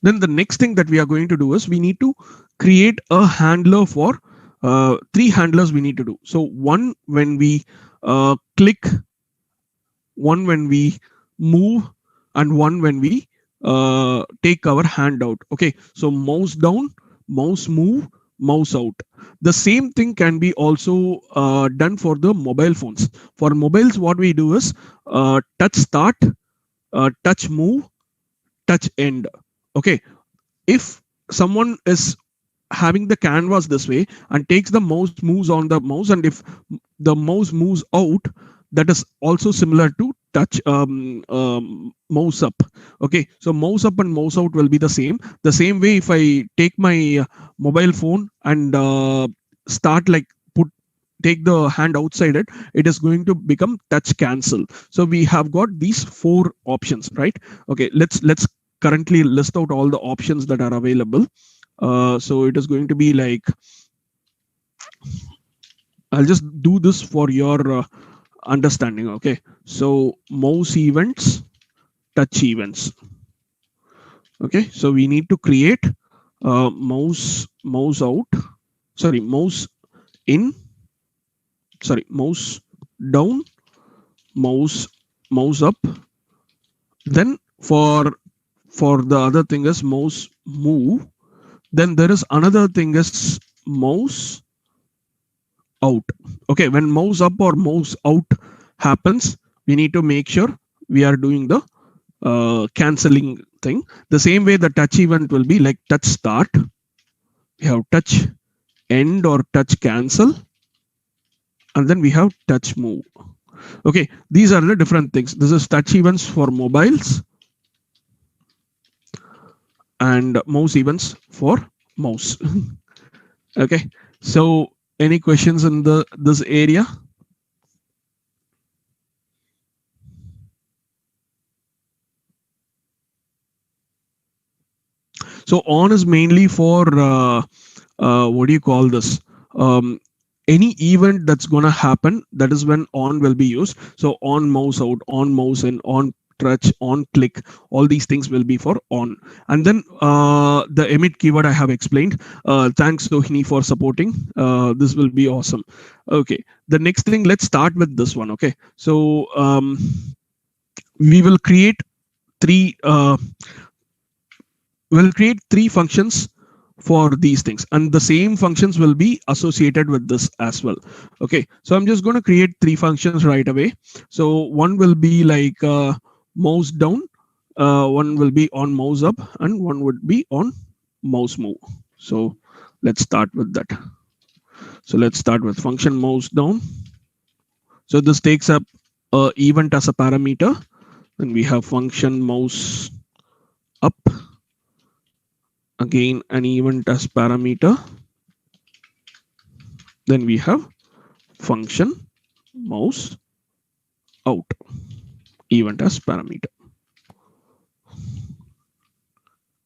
S1: Then the next thing that we are going to do is we need to create a handler for 3 handlers we need to do. So one when we click, one when we move, and one when we take our hand out. Okay, so mouse down, mouse move, mouse out. The same thing can be also done for the mobile phones. For mobiles, what we do is touch start, touch move, touch end. Okay, if someone is having the canvas this way and takes the moves on the mouse, and if the mouse moves out, that is also similar to touch mouse up. Okay, so mouse up and mouse out will be the same way. If I take my mobile phone and take the hand outside it is going to become touch cancel. So we have got these 4 options, right? Okay, let's currently list out all the options that are available. So it is going to be like, I'll just do this for your understanding. Okay, so mouse events, touch events. Okay, so we need to create mouse out, sorry, mouse in, sorry, mouse down, mouse up. Then for the other thing is mouse move. Then there is another thing is mouse out. Okay, when mouse up or mouse out happens, we need to make sure we are doing the canceling thing. The same way the touch event will be like touch start. We have touch end or touch cancel, and then we have touch move. Okay, these are the different things. This is touch events for mobiles and mouse events for mouse. Okay, so any questions in this area? So on is mainly for what do you call this? Any event that's gonna happen, that is when on will be used. So on mouse out, on mouse in, on touch, on click, all these things will be for on. And then the emit keyword I have explained. Thanks Sohini for supporting. This will be awesome. Okay, the next thing, let's start with this one. Okay, so we will create three functions for these things, and the same functions will be associated with this as well. Okay, so I'm just going to create three functions right away. So one will be like mouse down, one will be on mouse up, and one would be on mouse move. So let's start with that. So let's start with function mouse down. So this takes up event as a parameter. Then we have function mouse up, again an event as parameter. Then we have function mouse out, event as parameter.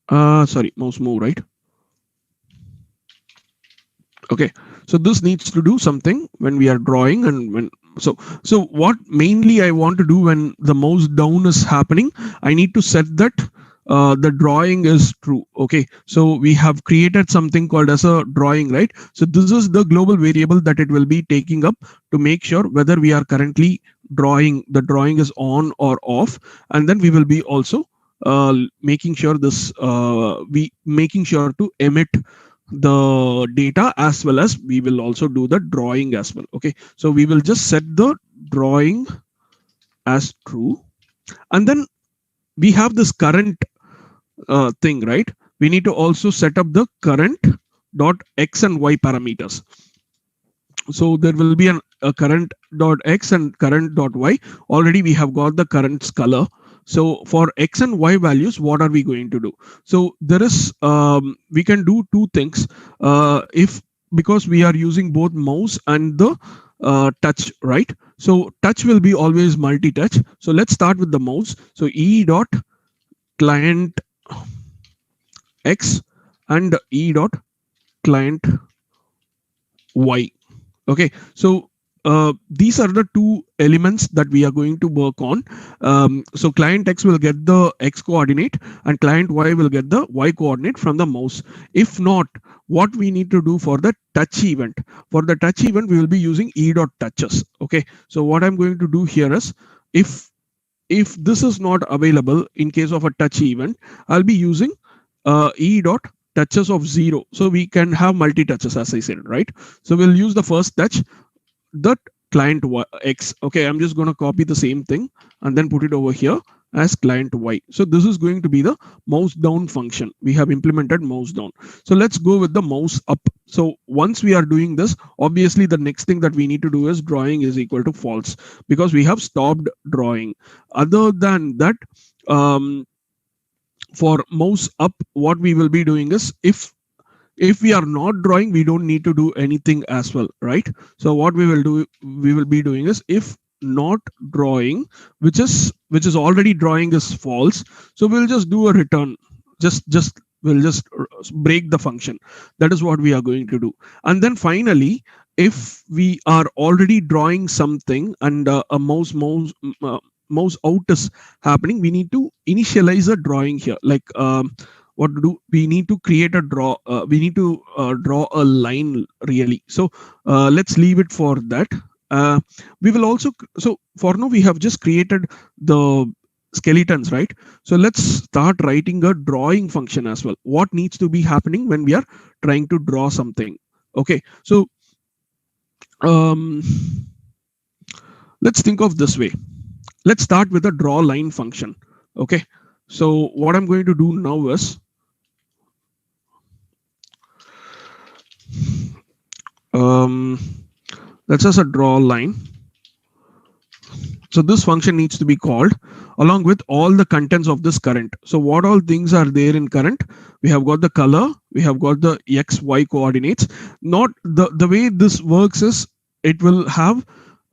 S1: Sorry, mouse move, right? Okay, so this needs to do something when we are drawing, and when so what mainly I want to do when the mouse down is happening, I need to set that the drawing is true. Okay, so we have created something called as a drawing, right? So this is the global variable that it will be taking up to make sure whether we are currently drawing, the drawing is on or off. And then we will be also making sure this making sure to emit the data, as well as we will also do the drawing as well. Okay, so we will just set the drawing as true, and then we have this current thing, right? We need to also set up the current dot x and y parameters. So there will be a current dot x and current dot y. Already we have got the current's color. So for x and y values, what are we going to do? So there is we can do two things. Because we are using both mouse and the touch, right? So touch will be always multi-touch. So let's start with the mouse. So e dot client x and e dot client y. Okay, so these are the two elements that we are going to work on. So client x will get the x coordinate and client y will get the y coordinate from the mouse. If not, what we need to do for the touch event? For the touch event, we will be using e dot touches. Okay, so what I'm going to do here is, if this is not available in case of a touch event, I'll be using e dot touches of 0. So we can have multi touches, as I said, right? So we'll use the first touch, that client x. Okay, I'm just going to copy the same thing and then put it over here as client y. So this is going to be the mouse down function. We have implemented mouse down. So let's go with the mouse up. So once we are doing this, obviously the next thing that we need to do is drawing is equal to false, because we have stopped drawing. Other than that, for mouse up, what we will be doing is, if we are not drawing, we don't need to do anything as well, right? So what we will be doing is, if not drawing, which is already drawing, is false, so we'll just do a return. We'll just break the function. That is what we are going to do. And then finally, if we are already drawing something and a mouse out is happening, we need to initialize a drawing here. Like what to do? We need to create a draw. We need to draw a line really. So let's leave it for that. We will also, so for now we have just created the skeletons, right? So let's start writing a drawing function as well. What needs to be happening when we are trying to draw something? Okay, so let's think of this way. Let's start with a draw line function. Okay, so what I'm going to do now is let's just a draw line. So this function needs to be called along with all the contents of this current. So what all things are there in current? We have got the color, we have got the x, y coordinates. Not the way this works is it will have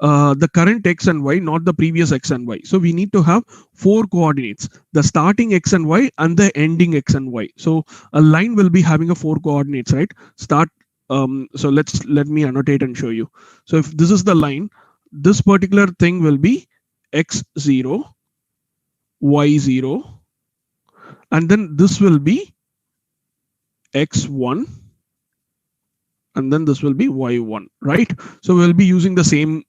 S1: the current x and y, not the previous x and y. So we need to have 4 coordinates, the starting x and y and the ending x and y. So a line will be having a 4 coordinates, right? Start. So let me annotate and show you. So if this is the line, this particular thing will be x0, y0, and then this will be x1, and then this will be y1, right? So we'll be using the same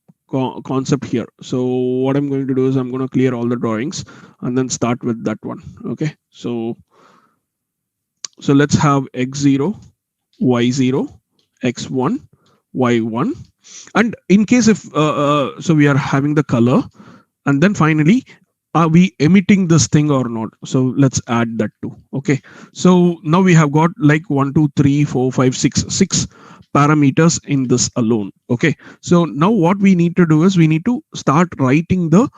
S1: concept here. So what I'm going to do is I'm going to clear all the drawings and then start with that one. Okay, so let's have x0, y0, x1, y1, and in case if so we are having the color, and then finally are we emitting this thing or not? So let's add that too. Okay, so now we have got like 1 2 3 4 5 6 parameters in this alone. Okay, so now what we need to do is we need to start writing the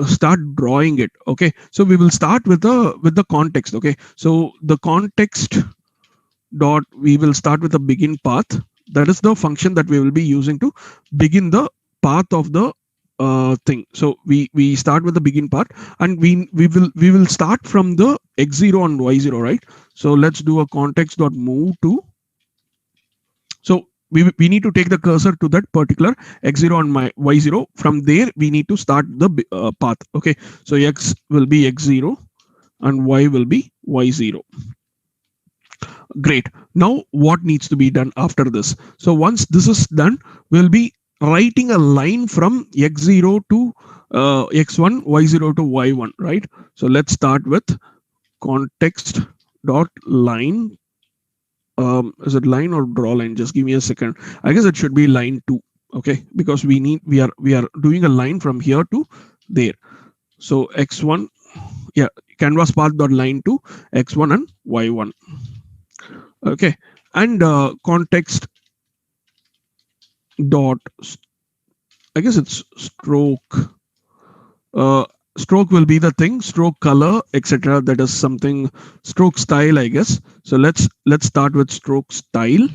S1: start drawing it. Okay, so we will start with the context. Okay, so the context dot, we will start with the begin path. That is the function that we will be using to begin the path of the thing. So we start with the begin part, and we will start from the x0 and y0, right? So let's do a context dot move to. So we need to take the cursor to that particular x0 and y0. From there we need to start the path. Okay, so x will be x0 and y will be y0. Great. Now what needs to be done after this? So once this is done, we'll be writing a line from x0 to x1, y0 to y1, right? So let's start with context dot line. Is it line or draw line? Just give me a second. I guess it should be line 2. Okay, because we are doing a line from here to there. So x1, yeah, canvas path dot line to x1 and y1. Okay, and context dot, I guess it's stroke. Stroke will be the thing, stroke color, etc. That is something, stroke style, I guess. So let's start with stroke style.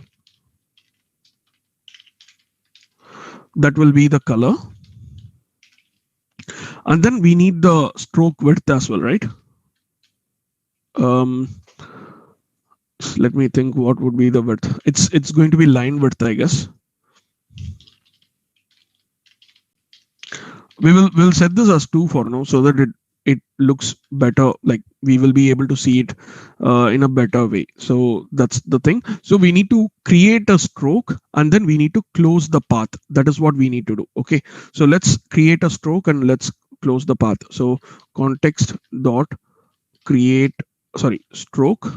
S1: That will be the color, and then we need the stroke width as well, right? Let me think what would be the width. It's going to be line width, I guess. We'll set this as 2 for now, so that it looks better, like we will be able to see it in a better way. So that's the thing. So we need to create a stroke, and then we need to close the path. That is what we need to do. Okay, so let's create a stroke and let's close the path. So context dot create, sorry, stroke.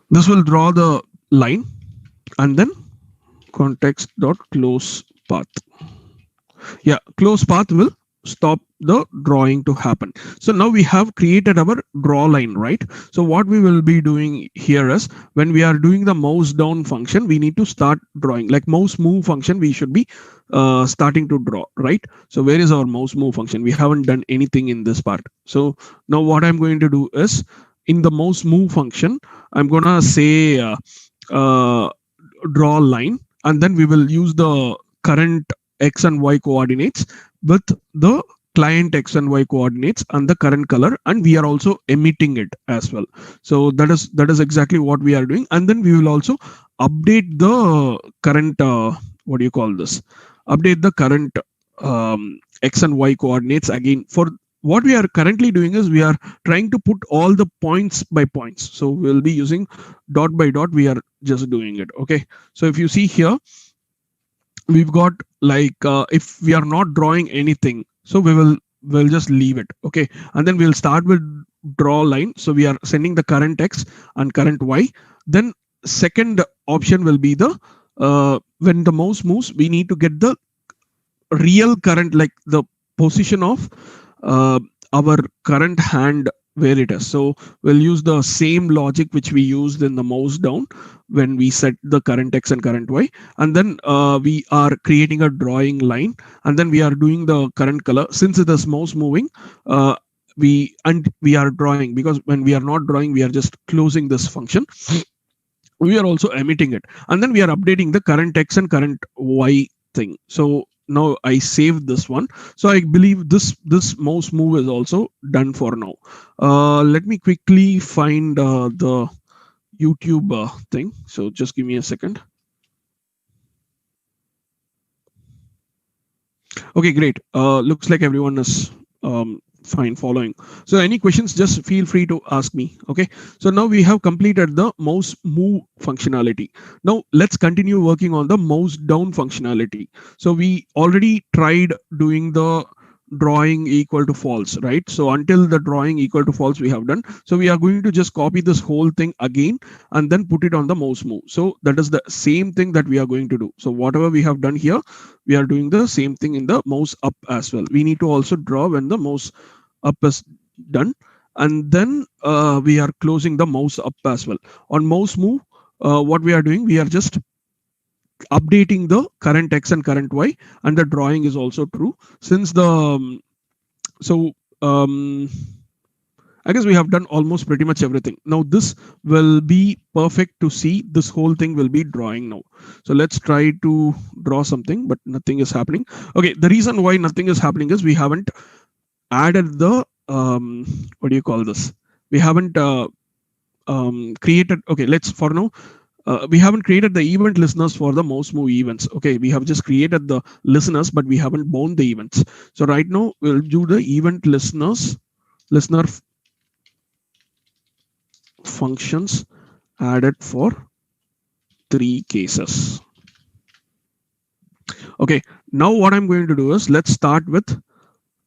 S1: This will draw the line, and then context dot close path. Yeah, close path will stop the drawing to happen. So now we have created our draw line, right? So what we will be doing here is, when we are doing the mouse down function, we need to start drawing. Like mouse move function, we should be starting to draw, right? So where is our mouse move function? We haven't done anything in this part. So now what I'm going to do is, in the mouse move function, I'm gonna say draw line, and then we will use the current x and y coordinates with the client X and Y coordinates and the current color, and we are also emitting it as well. So that is exactly what we are doing. And then we will also update the current what do you call this? Update the current X and Y coordinates again. For what we are currently doing is we are trying to put all the points by points. So we'll be using dot by dot. We are just doing it. Okay. So if you see here, we've got like if we are not drawing anything, so we'll just leave it. Okay. And then we'll start with draw line. So we are sending the current X and current Y. Then second option will be the when the mouse moves, we need to get the real current, like the position of our current hand where it is. So we'll use the same logic which we used in the mouse down when we set the current X and current Y. And then we are creating a drawing line, and then we are doing the current color. Since it is mouse moving, we are drawing, because when we are not drawing, we are just closing this function. We are also emitting it, and then we are updating the current X and current Y thing. So now I saved this one. So I believe this mouse move is also done for now. Let me quickly find the YouTube thing. So just give me a second. Okay, great. Looks like everyone is fine following. So any questions, just feel free to ask me. Okay, so now we have completed the mouse move functionality. Now let's continue working on the mouse down functionality. So we already tried doing the drawing equal to false, right? So until the drawing equal to false we have done. So we are going to just copy this whole thing again and then put it on the mouse move. So that is the same thing that we are going to do. So whatever we have done here, we are doing the same thing in the mouse up as well. We need to also draw when the mouse up is done, and then we are closing the mouse up as well. On mouse move, what we are doing, we are just updating the current X and current Y, and the drawing is also true. Since the I guess we have done almost pretty much everything. Now this will be perfect to see. This whole thing will be drawing now. So let's try to draw something, but nothing is happening. Okay, the reason why nothing is happening is we haven't added the what do you call this? We haven't created. Okay, let's for now. We haven't created the event listeners for the mouse move events. Okay, we have just created the listeners, but we haven't bound the events. So right now we'll do the event listener functions added for 3 cases. Okay, now what I'm going to do is let's start with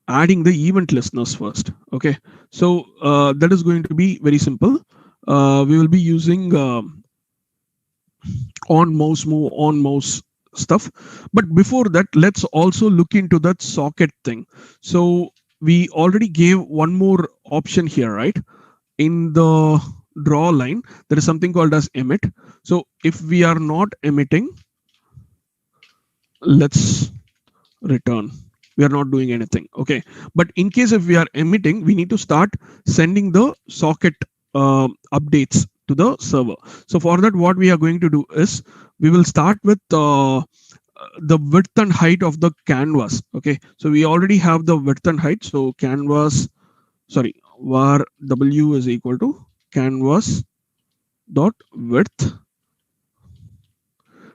S1: adding the event listeners first. Okay, so that is going to be very simple. We will be using on mouse move, on mouse stuff. But before that, let's also look into that socket thing. So we already gave one more option here, right? In the draw line, there is something called as emit. So if we are not emitting, let's return. We are not doing anything. Okay, but in case if we are emitting, we need to start sending the socket updates to the server. So for that, what we are going to do is we will start with the width and height of the canvas. Okay, so we already have the width and height. So canvas, sorry, var w is equal to canvas dot width,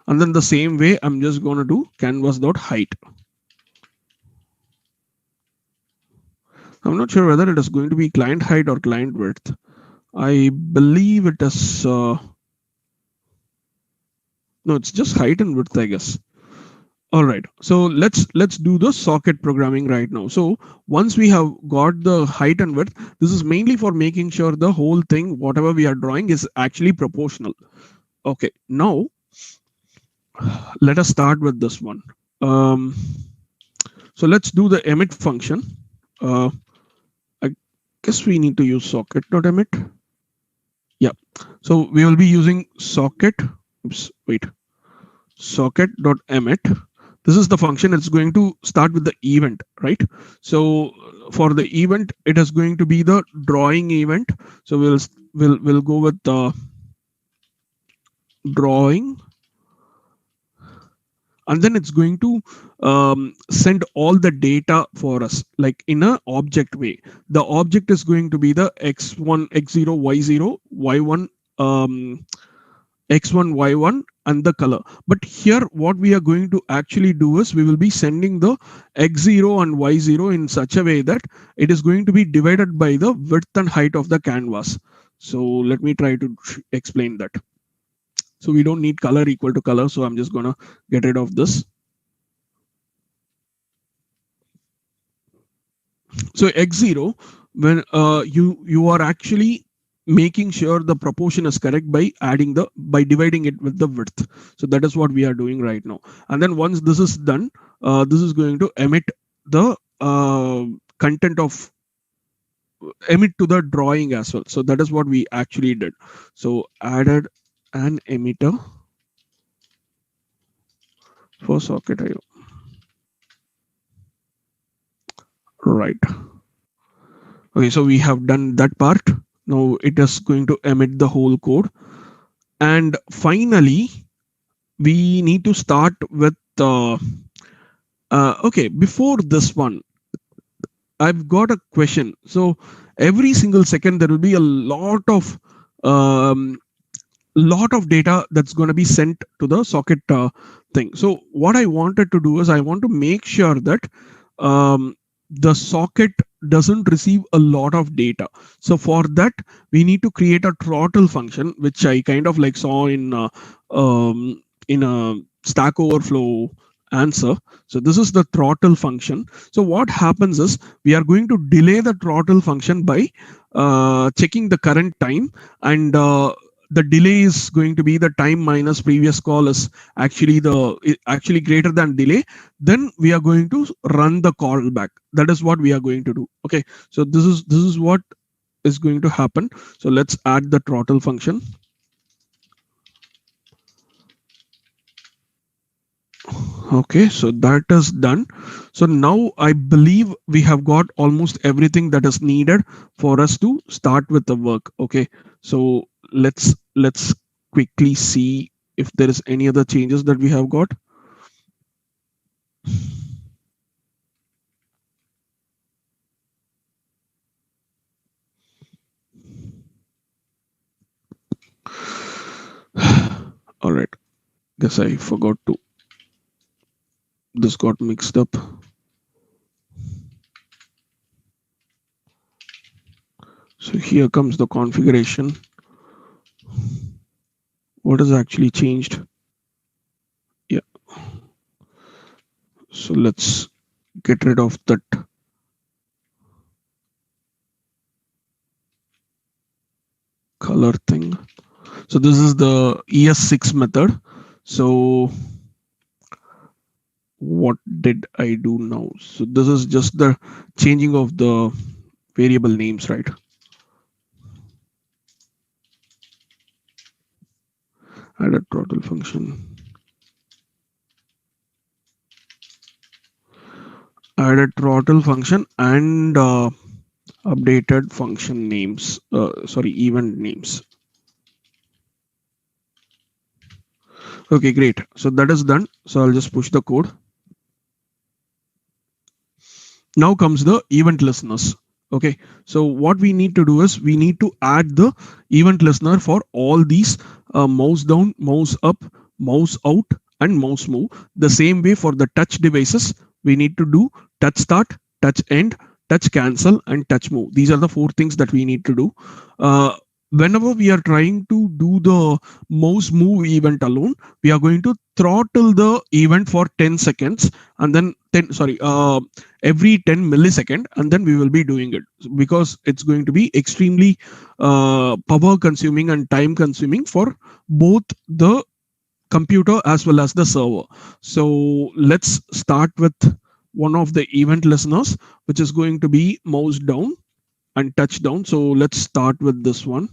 S1: and then the same way I'm just going to do canvas dot height. I'm not sure whether it is going to be client height or client width. I believe it is no, it's just height and width, I guess. All right, so let's do the socket programming right now. So once we have got the height and width, this is mainly for making sure the whole thing, whatever we are drawing, is actually proportional. Okay, now let us start with this one. So let's do the emit function. I guess we need to use socket.emit. Yeah, so we will be using socket. Oops, wait. Socket.emit. This is the function. It's going to start with the event, right? So for the event, it is going to be the drawing event. So we'll go with the drawing, and then it's going to send all the data for us, like in a object way. The object is going to be the x1, x0, y0, y1, x1, y1, and the color. But here what we are going to actually do is we will be sending the x0 and y0 in such a way that it is going to be divided by the width and height of the canvas. So let me try to explain that. So we don't need color equal to color, so I'm just gonna get rid of this. So x0, when you are actually making sure the proportion is correct by dividing it with the width. So that is what we are doing right now. And then once this is done, this is going to emit the content of emit to the drawing as well. So that is what we actually did. So added an emitter for Socket.io. Right. Okay, so we have done that part. Now it is going to emit the whole code. And finally, we need to start with okay, before this one, I've got a question. So every single second there will be a lot of data that's going to be sent to the socket thing. So what I wanted to do is I want to make sure that the socket doesn't receive a lot of data. So for that, we need to create a throttle function, which I kind of like saw in a Stack Overflow answer. So this is the throttle function. So what happens is we are going to delay the throttle function by checking the current time, and the delay is going to be the time minus previous call is actually greater than delay. Then we are going to run the call back. That is what we are going to do. Okay, so this is what is going to happen. So let's add the throttle function. Okay, so that is done. So now I believe we have got almost everything that is needed for us to start with the work. Okay, so let's quickly see if there is any other changes that we have got. All right, guess I forgot to. This got mixed up. So here comes the configuration. What has actually changed? Yeah. So let's get rid of that. Color thing. So this is the ES6 method. So what did I do now? So this is just the changing of the variable names, right? Add a throttle function. Added throttle function and updated function names. Event names. Okay, great. So that is done. So I'll just push the code. Now comes the event listeners. Okay, so what we need to do is we need to add the event listener for all these mouse down, mouse up, mouse out, and mouse move. The same way for the touch devices, we need to do touch start, touch end, touch cancel, and touch move. These are the 4 things that we need to do. Whenever we are trying to do the mouse move event alone, we are going to throttle the event for 10 seconds and then every 10 millisecond, and then we will be doing it because it's going to be extremely power consuming and time consuming for both the computer as well as the server. So let's start with one of the event listeners, which is going to be mouse down and touch down. So let's start with this one.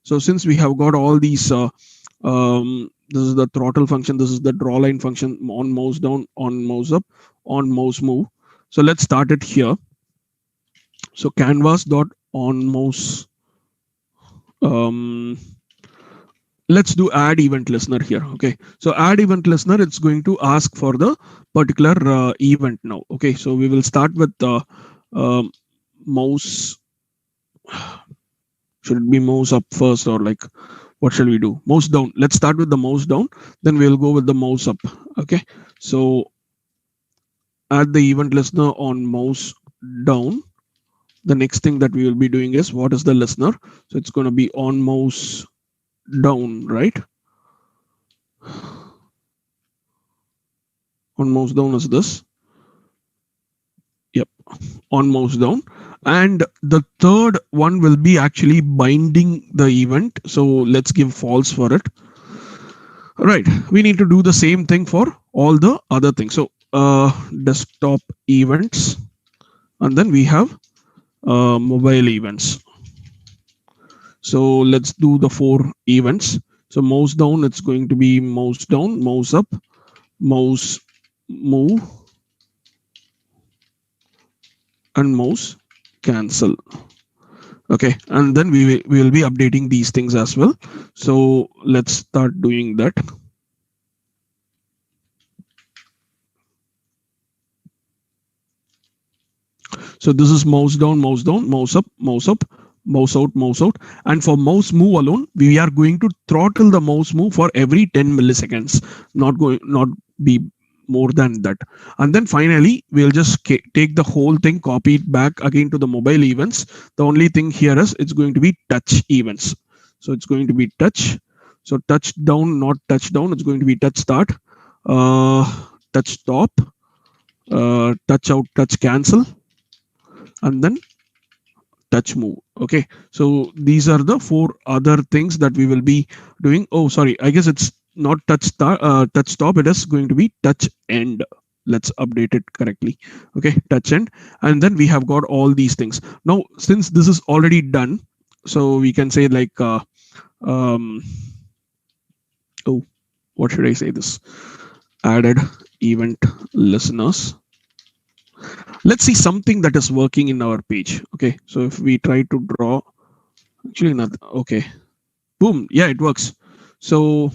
S1: So since we have got all these, this is the throttle function, this is the draw line function, on mouse down, on mouse up, on mouse move. So let's start it here. So canvas dot on mouse let's do add event listener here. Okay, so add event listener, it's going to ask for the particular event now. Okay, so we will start with um mouse. Should it be mouse up first, or like what shall we do? Mouse down. Let's start with the mouse down, then we'll go with the mouse up. Okay, so add the event listener on mouse down. The next thing that we will be doing is, what is the listener? So it's going to be on mouse down, right? On mouse down is this. Yep, on mouse down. And the third one will be actually binding the event. So let's give false for it. All right, we need to do the same thing for all the other things. So desktop events, and then we have mobile events. So let's do the 4 events. So mouse down, it's going to be mouse down, mouse up, mouse move, and mouse cancel. Okay, and then we will be updating these things as well. So let's start doing that. So this is mouse down, mouse down, mouse up, mouse up, mouse out, mouse out. And for mouse move alone, we are going to throttle the mouse move for every 10 milliseconds, not be more than that. And then finally, we'll just take the whole thing, copy it back again to the mobile events. The only thing here is it's going to be touch events. So it's going to be touch. So touch down, not touch down. It's going to be touch start, touch stop, touch out, touch cancel, and then touch move. Okay, so these are the 4 other things that we will be doing. Oh, sorry, I guess it's not touch stop. It is going to be touch end. Let's update it correctly. Okay, touch end. And then we have got all these things. Now, since this is already done, so we can say like oh, what should I say this? Added event listeners. Let's see something that is working in our page. Okay, so if we try to draw, actually not, okay, boom, yeah, it works. So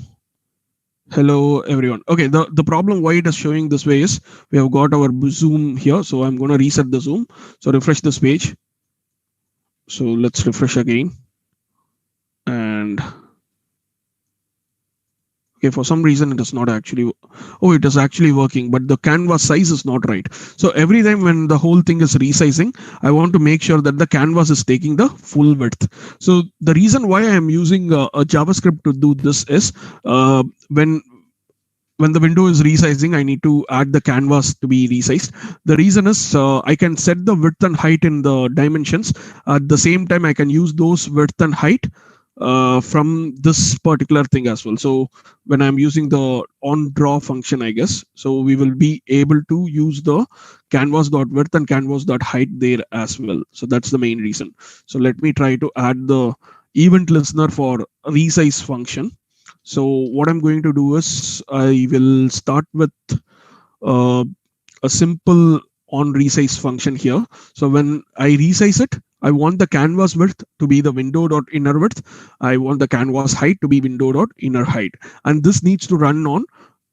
S1: hello everyone. Okay, the problem why it is showing this way is we have got our zoom here. So I'm going to reset the zoom. So refresh this page. So let's refresh again. And okay, for some reason it is not actually, oh, it is actually working, but the canvas size is not right. So every time when the whole thing is resizing, I want to make sure that the canvas is taking the full width. So the reason why I am using a JavaScript to do this is when the window is resizing, I need to add the canvas to be resized. The reason is I can set the width and height in the dimensions. At the same time, I can use those width and height from this particular thing as well. So when I'm using the on draw function, I guess, so we will be able to use the canvas.width and canvas.height there as well. So that's the main reason. So let me try to add the event listener for resize function. So what I'm going to do is I will start with a simple on resize function here. So when I resize it, I want the canvas width to be the window.inner width. I want the canvas height to be window.inner height. And this needs to run on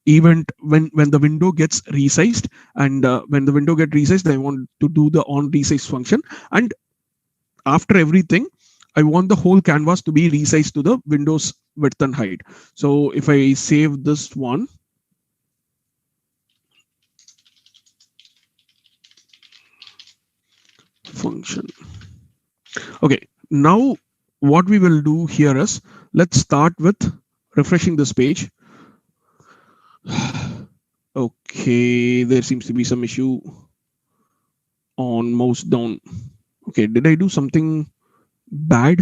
S1: event when the window gets resized. And when the window gets resized, I want to do the on resize function. And after everything, I want the whole canvas to be resized to the window's width and height. So if I save this one, function. Okay, now what we will do here is, let's start with refreshing this page. Okay, there seems to be some issue on mouse down. Okay, did I do something bad?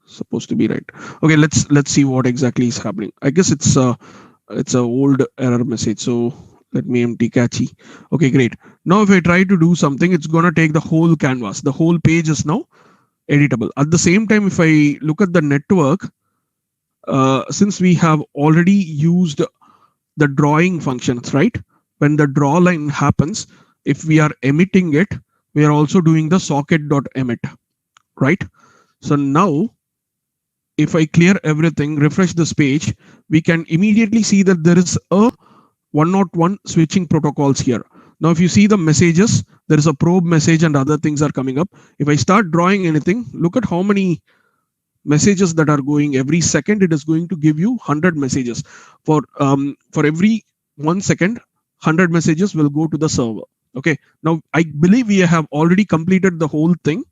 S1: Supposed to be right. Okay, let's see what exactly is happening. I guess it's a old error message. So let me empty catchy. Okay, great. Now if I try to do something, it's going to take the whole canvas. The whole page is now editable. At the same time, if I look at the network, since we have already used the drawing functions, right? When the draw line happens, if we are emitting it, we are also doing the socket.emit, right? So now if I clear everything, refresh this page, we can immediately see that there is a 101 switching protocols here. Now, if you see the messages, there is a probe message and other things are coming up. If I start drawing anything, look at how many messages that are going every second. It is going to give you 100 messages for every 1 second. 100 messages will go to the server. Okay, now I believe we have already completed the whole thing.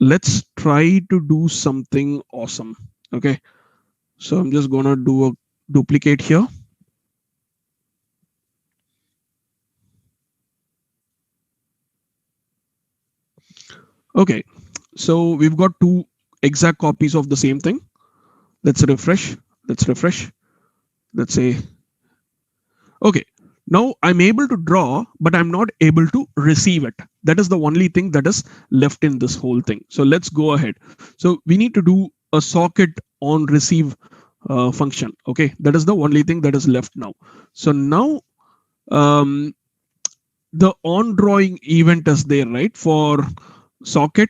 S1: Let's try to do something awesome. Okay, so I'm just gonna do a duplicate here. Okay, so we've got two exact copies of the same thing. Let's refresh. Let's say, okay, now I'm able to draw, but I'm not able to receive it. That is the only thing that is left in this whole thing. So let's go ahead. So we need to do a socket on receive function. Okay, that is the only thing that is left now. So now the on drawing event is there, right, for socket.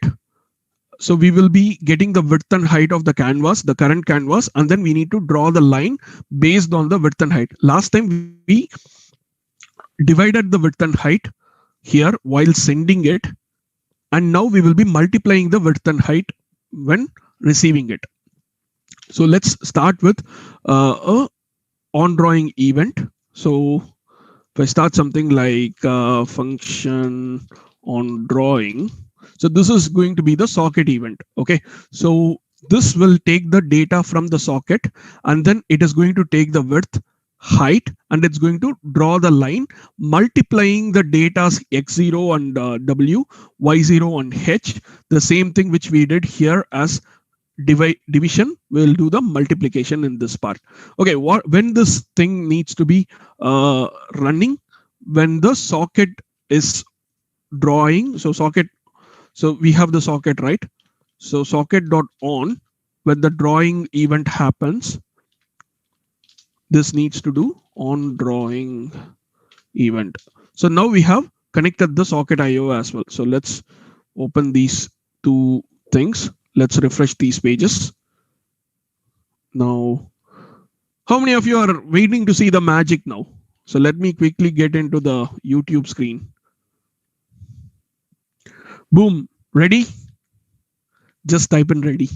S1: So we will be getting the width and height of the canvas, the current canvas, and then we need to draw the line based on the width and height. Last time we divided the width and height here while sending it, and now we will be multiplying the width and height when receiving it. So let's start with a on drawing event. So if I start something like function on drawing, so this is going to be the socket event. Okay, so this will take the data from the socket, and then it is going to take the width, height, and it's going to draw the line multiplying the data's x0 and w, y0 and h, the same thing which we did here as division. We'll do the multiplication in this part. Okay, when this thing needs to be running, when the socket is drawing, so we have the socket, right? So socket.on, when the drawing event happens, this needs to do on drawing event. So now we have connected the socket IO as well. So let's open these two things. Let's refresh these pages. Now, how many of you are waiting to see the magic now? So let me quickly get into the YouTube screen. Boom, ready? Just type in ready.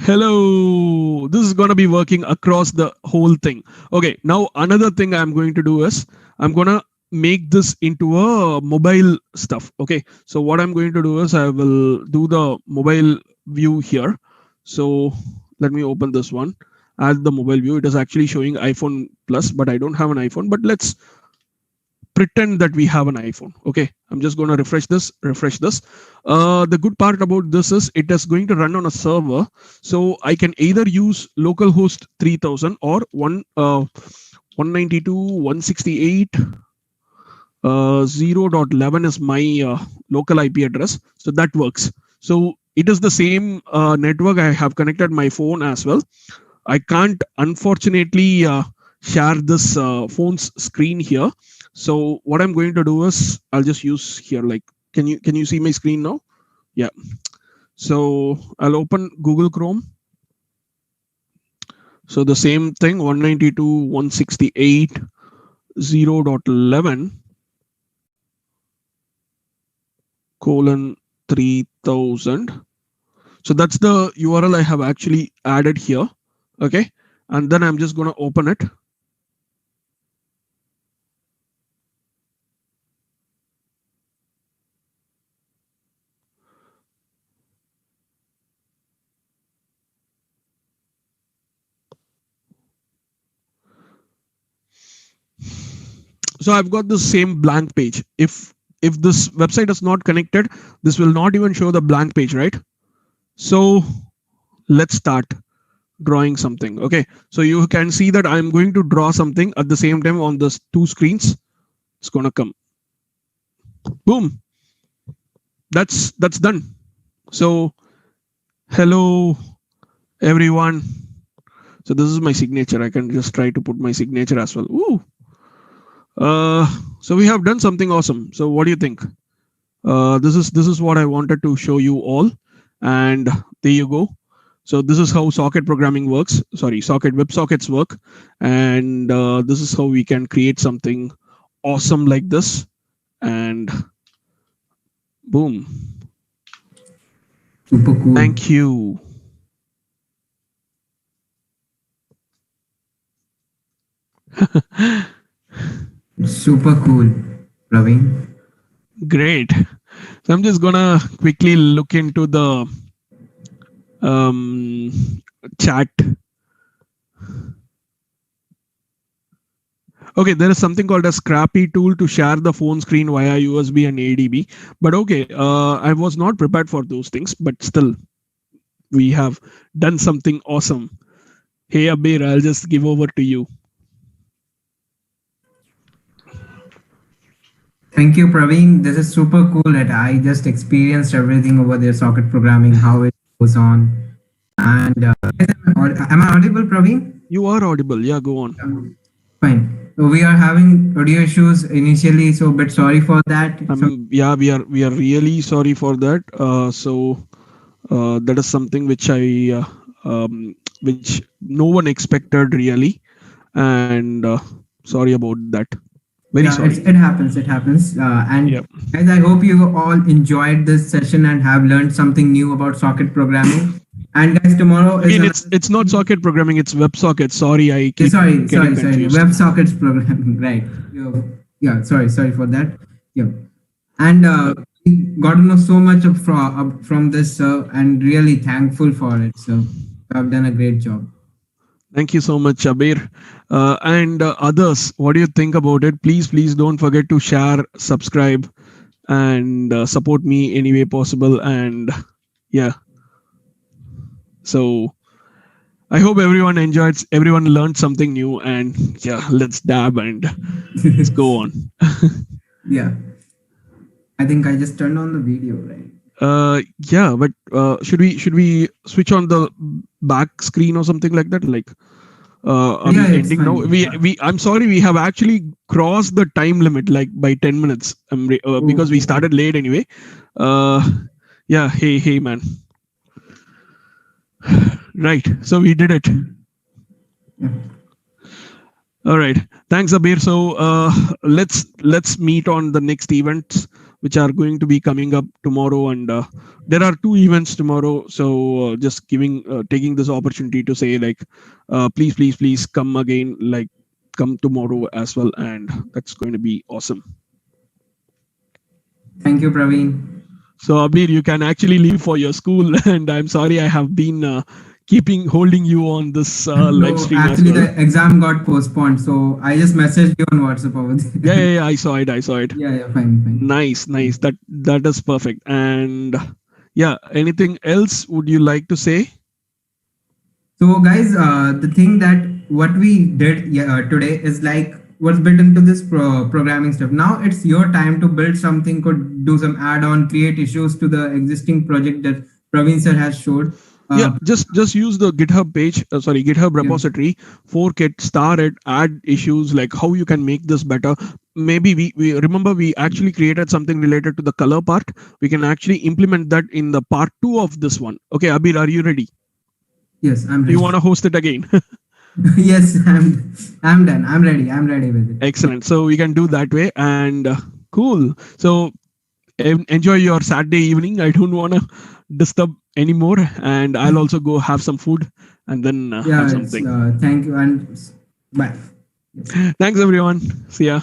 S1: Hello, this is going to be working across the whole thing. Okay, now another thing I'm going to do is I'm going to make this into a mobile stuff. Okay, so what I'm going to do is I will do the mobile view here. So let me open this one. Add the mobile view. It is actually showing iPhone Plus, but I don't have an iPhone. But let's pretend that we have an iPhone. Okay, I'm just going to refresh this. The good part about this is it is going to run on a server, so I can either use localhost 3000 or 192.168.0.11 is my local IP address, so that works. So it is the same network. I have connected my phone as well. I can't unfortunately share this phone's screen here. So what I'm going to do is I'll just use here, like, can you see my screen now? Yeah. So I'll open Google Chrome. So the same thing, 192.168.0.11 colon 3000. So that's the URL I have actually added here. Okay. And then I'm just going to open it. So I've got the same blank page. If this website is not connected, this will not even show the blank page, right? So let's start drawing something. Okay, so you can see that I'm going to draw something at the same time on the two screens. It's gonna come. Boom. That's done. So hello everyone. So this is my signature. I can just try to put my signature as well. Ooh. So we have done something awesome. So what do you think? This is what I wanted to show you all. and there you go. So this is how socket programming works. Sorry, socket WebSockets work, and this is how we can create something awesome like this. And boom.
S2: Super cool.
S1: Thank you.
S2: Super cool, Praveen.
S1: Great. So I'm just gonna quickly look into the chat. Okay, there is something called a Scrappy tool to share the phone screen via USB and ADB. But okay, I was not prepared for those things, but still, we have done something awesome. Hey, Abir, I'll just give over to you.
S2: Thank you, Praveen. This is super cool that I just experienced everything over there, socket programming, how it goes on. And am I audible, Praveen?
S1: You are audible. Yeah, go on.
S2: Fine. So we are having audio issues initially, so but sorry for that.
S1: Yeah, we are really sorry for that. That is something which which no one expected really, and sorry about that. Very sorry.
S2: It happens. It happens. And
S1: Yep.
S2: guys, I hope you all enjoyed this session and have learned something new about socket programming. And guys, tomorrow is
S1: Again, it's not socket programming; it's WebSocket. Sorry, I keep
S2: sorry.
S1: confused.
S2: WebSockets programming, right? Yeah. Sorry for that. Yeah. And we got to know so much from this, and really thankful for it. So I've done a great job.
S1: Thank you so much, Abir. And others, what do you think about it? Please don't forget to share, subscribe, and support me any way possible. And yeah. So I hope everyone enjoyed, everyone learned something new, and yeah, let's dab and let's go on.
S2: Yeah. I think I just turned on the video, right?
S1: Yeah, but should we switch on the back screen or something like that? Like, are we ending now? I'm sorry, we have actually crossed the time limit like by 10 minutes. Because we started late anyway. Yeah, hey man. Right, so we did it.
S2: Yeah.
S1: All right, thanks, Abir. So let's meet on the next events which are going to be coming up tomorrow, and there are 2 events tomorrow. So just taking this opportunity to say like, please come again, like come tomorrow as well, and that's going to be awesome.
S2: Thank you, Praveen.
S1: So Abir, you can actually leave for your school, and I'm sorry I have been holding you on this live stream.
S2: Actually, the exam got postponed, so I just messaged you on WhatsApp over there.
S1: Yeah, I saw it.
S2: Yeah, fine.
S1: Nice. That is perfect. And yeah, anything else would you like to say?
S2: So, guys, the thing that what we did today is like what's built into this programming stuff. Now it's your time to build something, could do some add-on, create issues to the existing project that Praveen sir has showed.
S1: Yeah, just use the GitHub page, GitHub repository, fork it, star it, add issues, like how you can make this better. Maybe we remember we actually created something related to the color part. We can actually implement that in the part 2 of this one. Okay, Abir, are you ready?
S2: Yes, I'm ready.
S1: You want to host it again?
S2: Yes, I'm done. I'm ready with it.
S1: Excellent. So we can do that way, and cool. So enjoy your Saturday evening. I don't want to disturb anymore, and I'll also go have some food and then have something.
S2: Thank you and bye.
S1: Thanks everyone. See ya.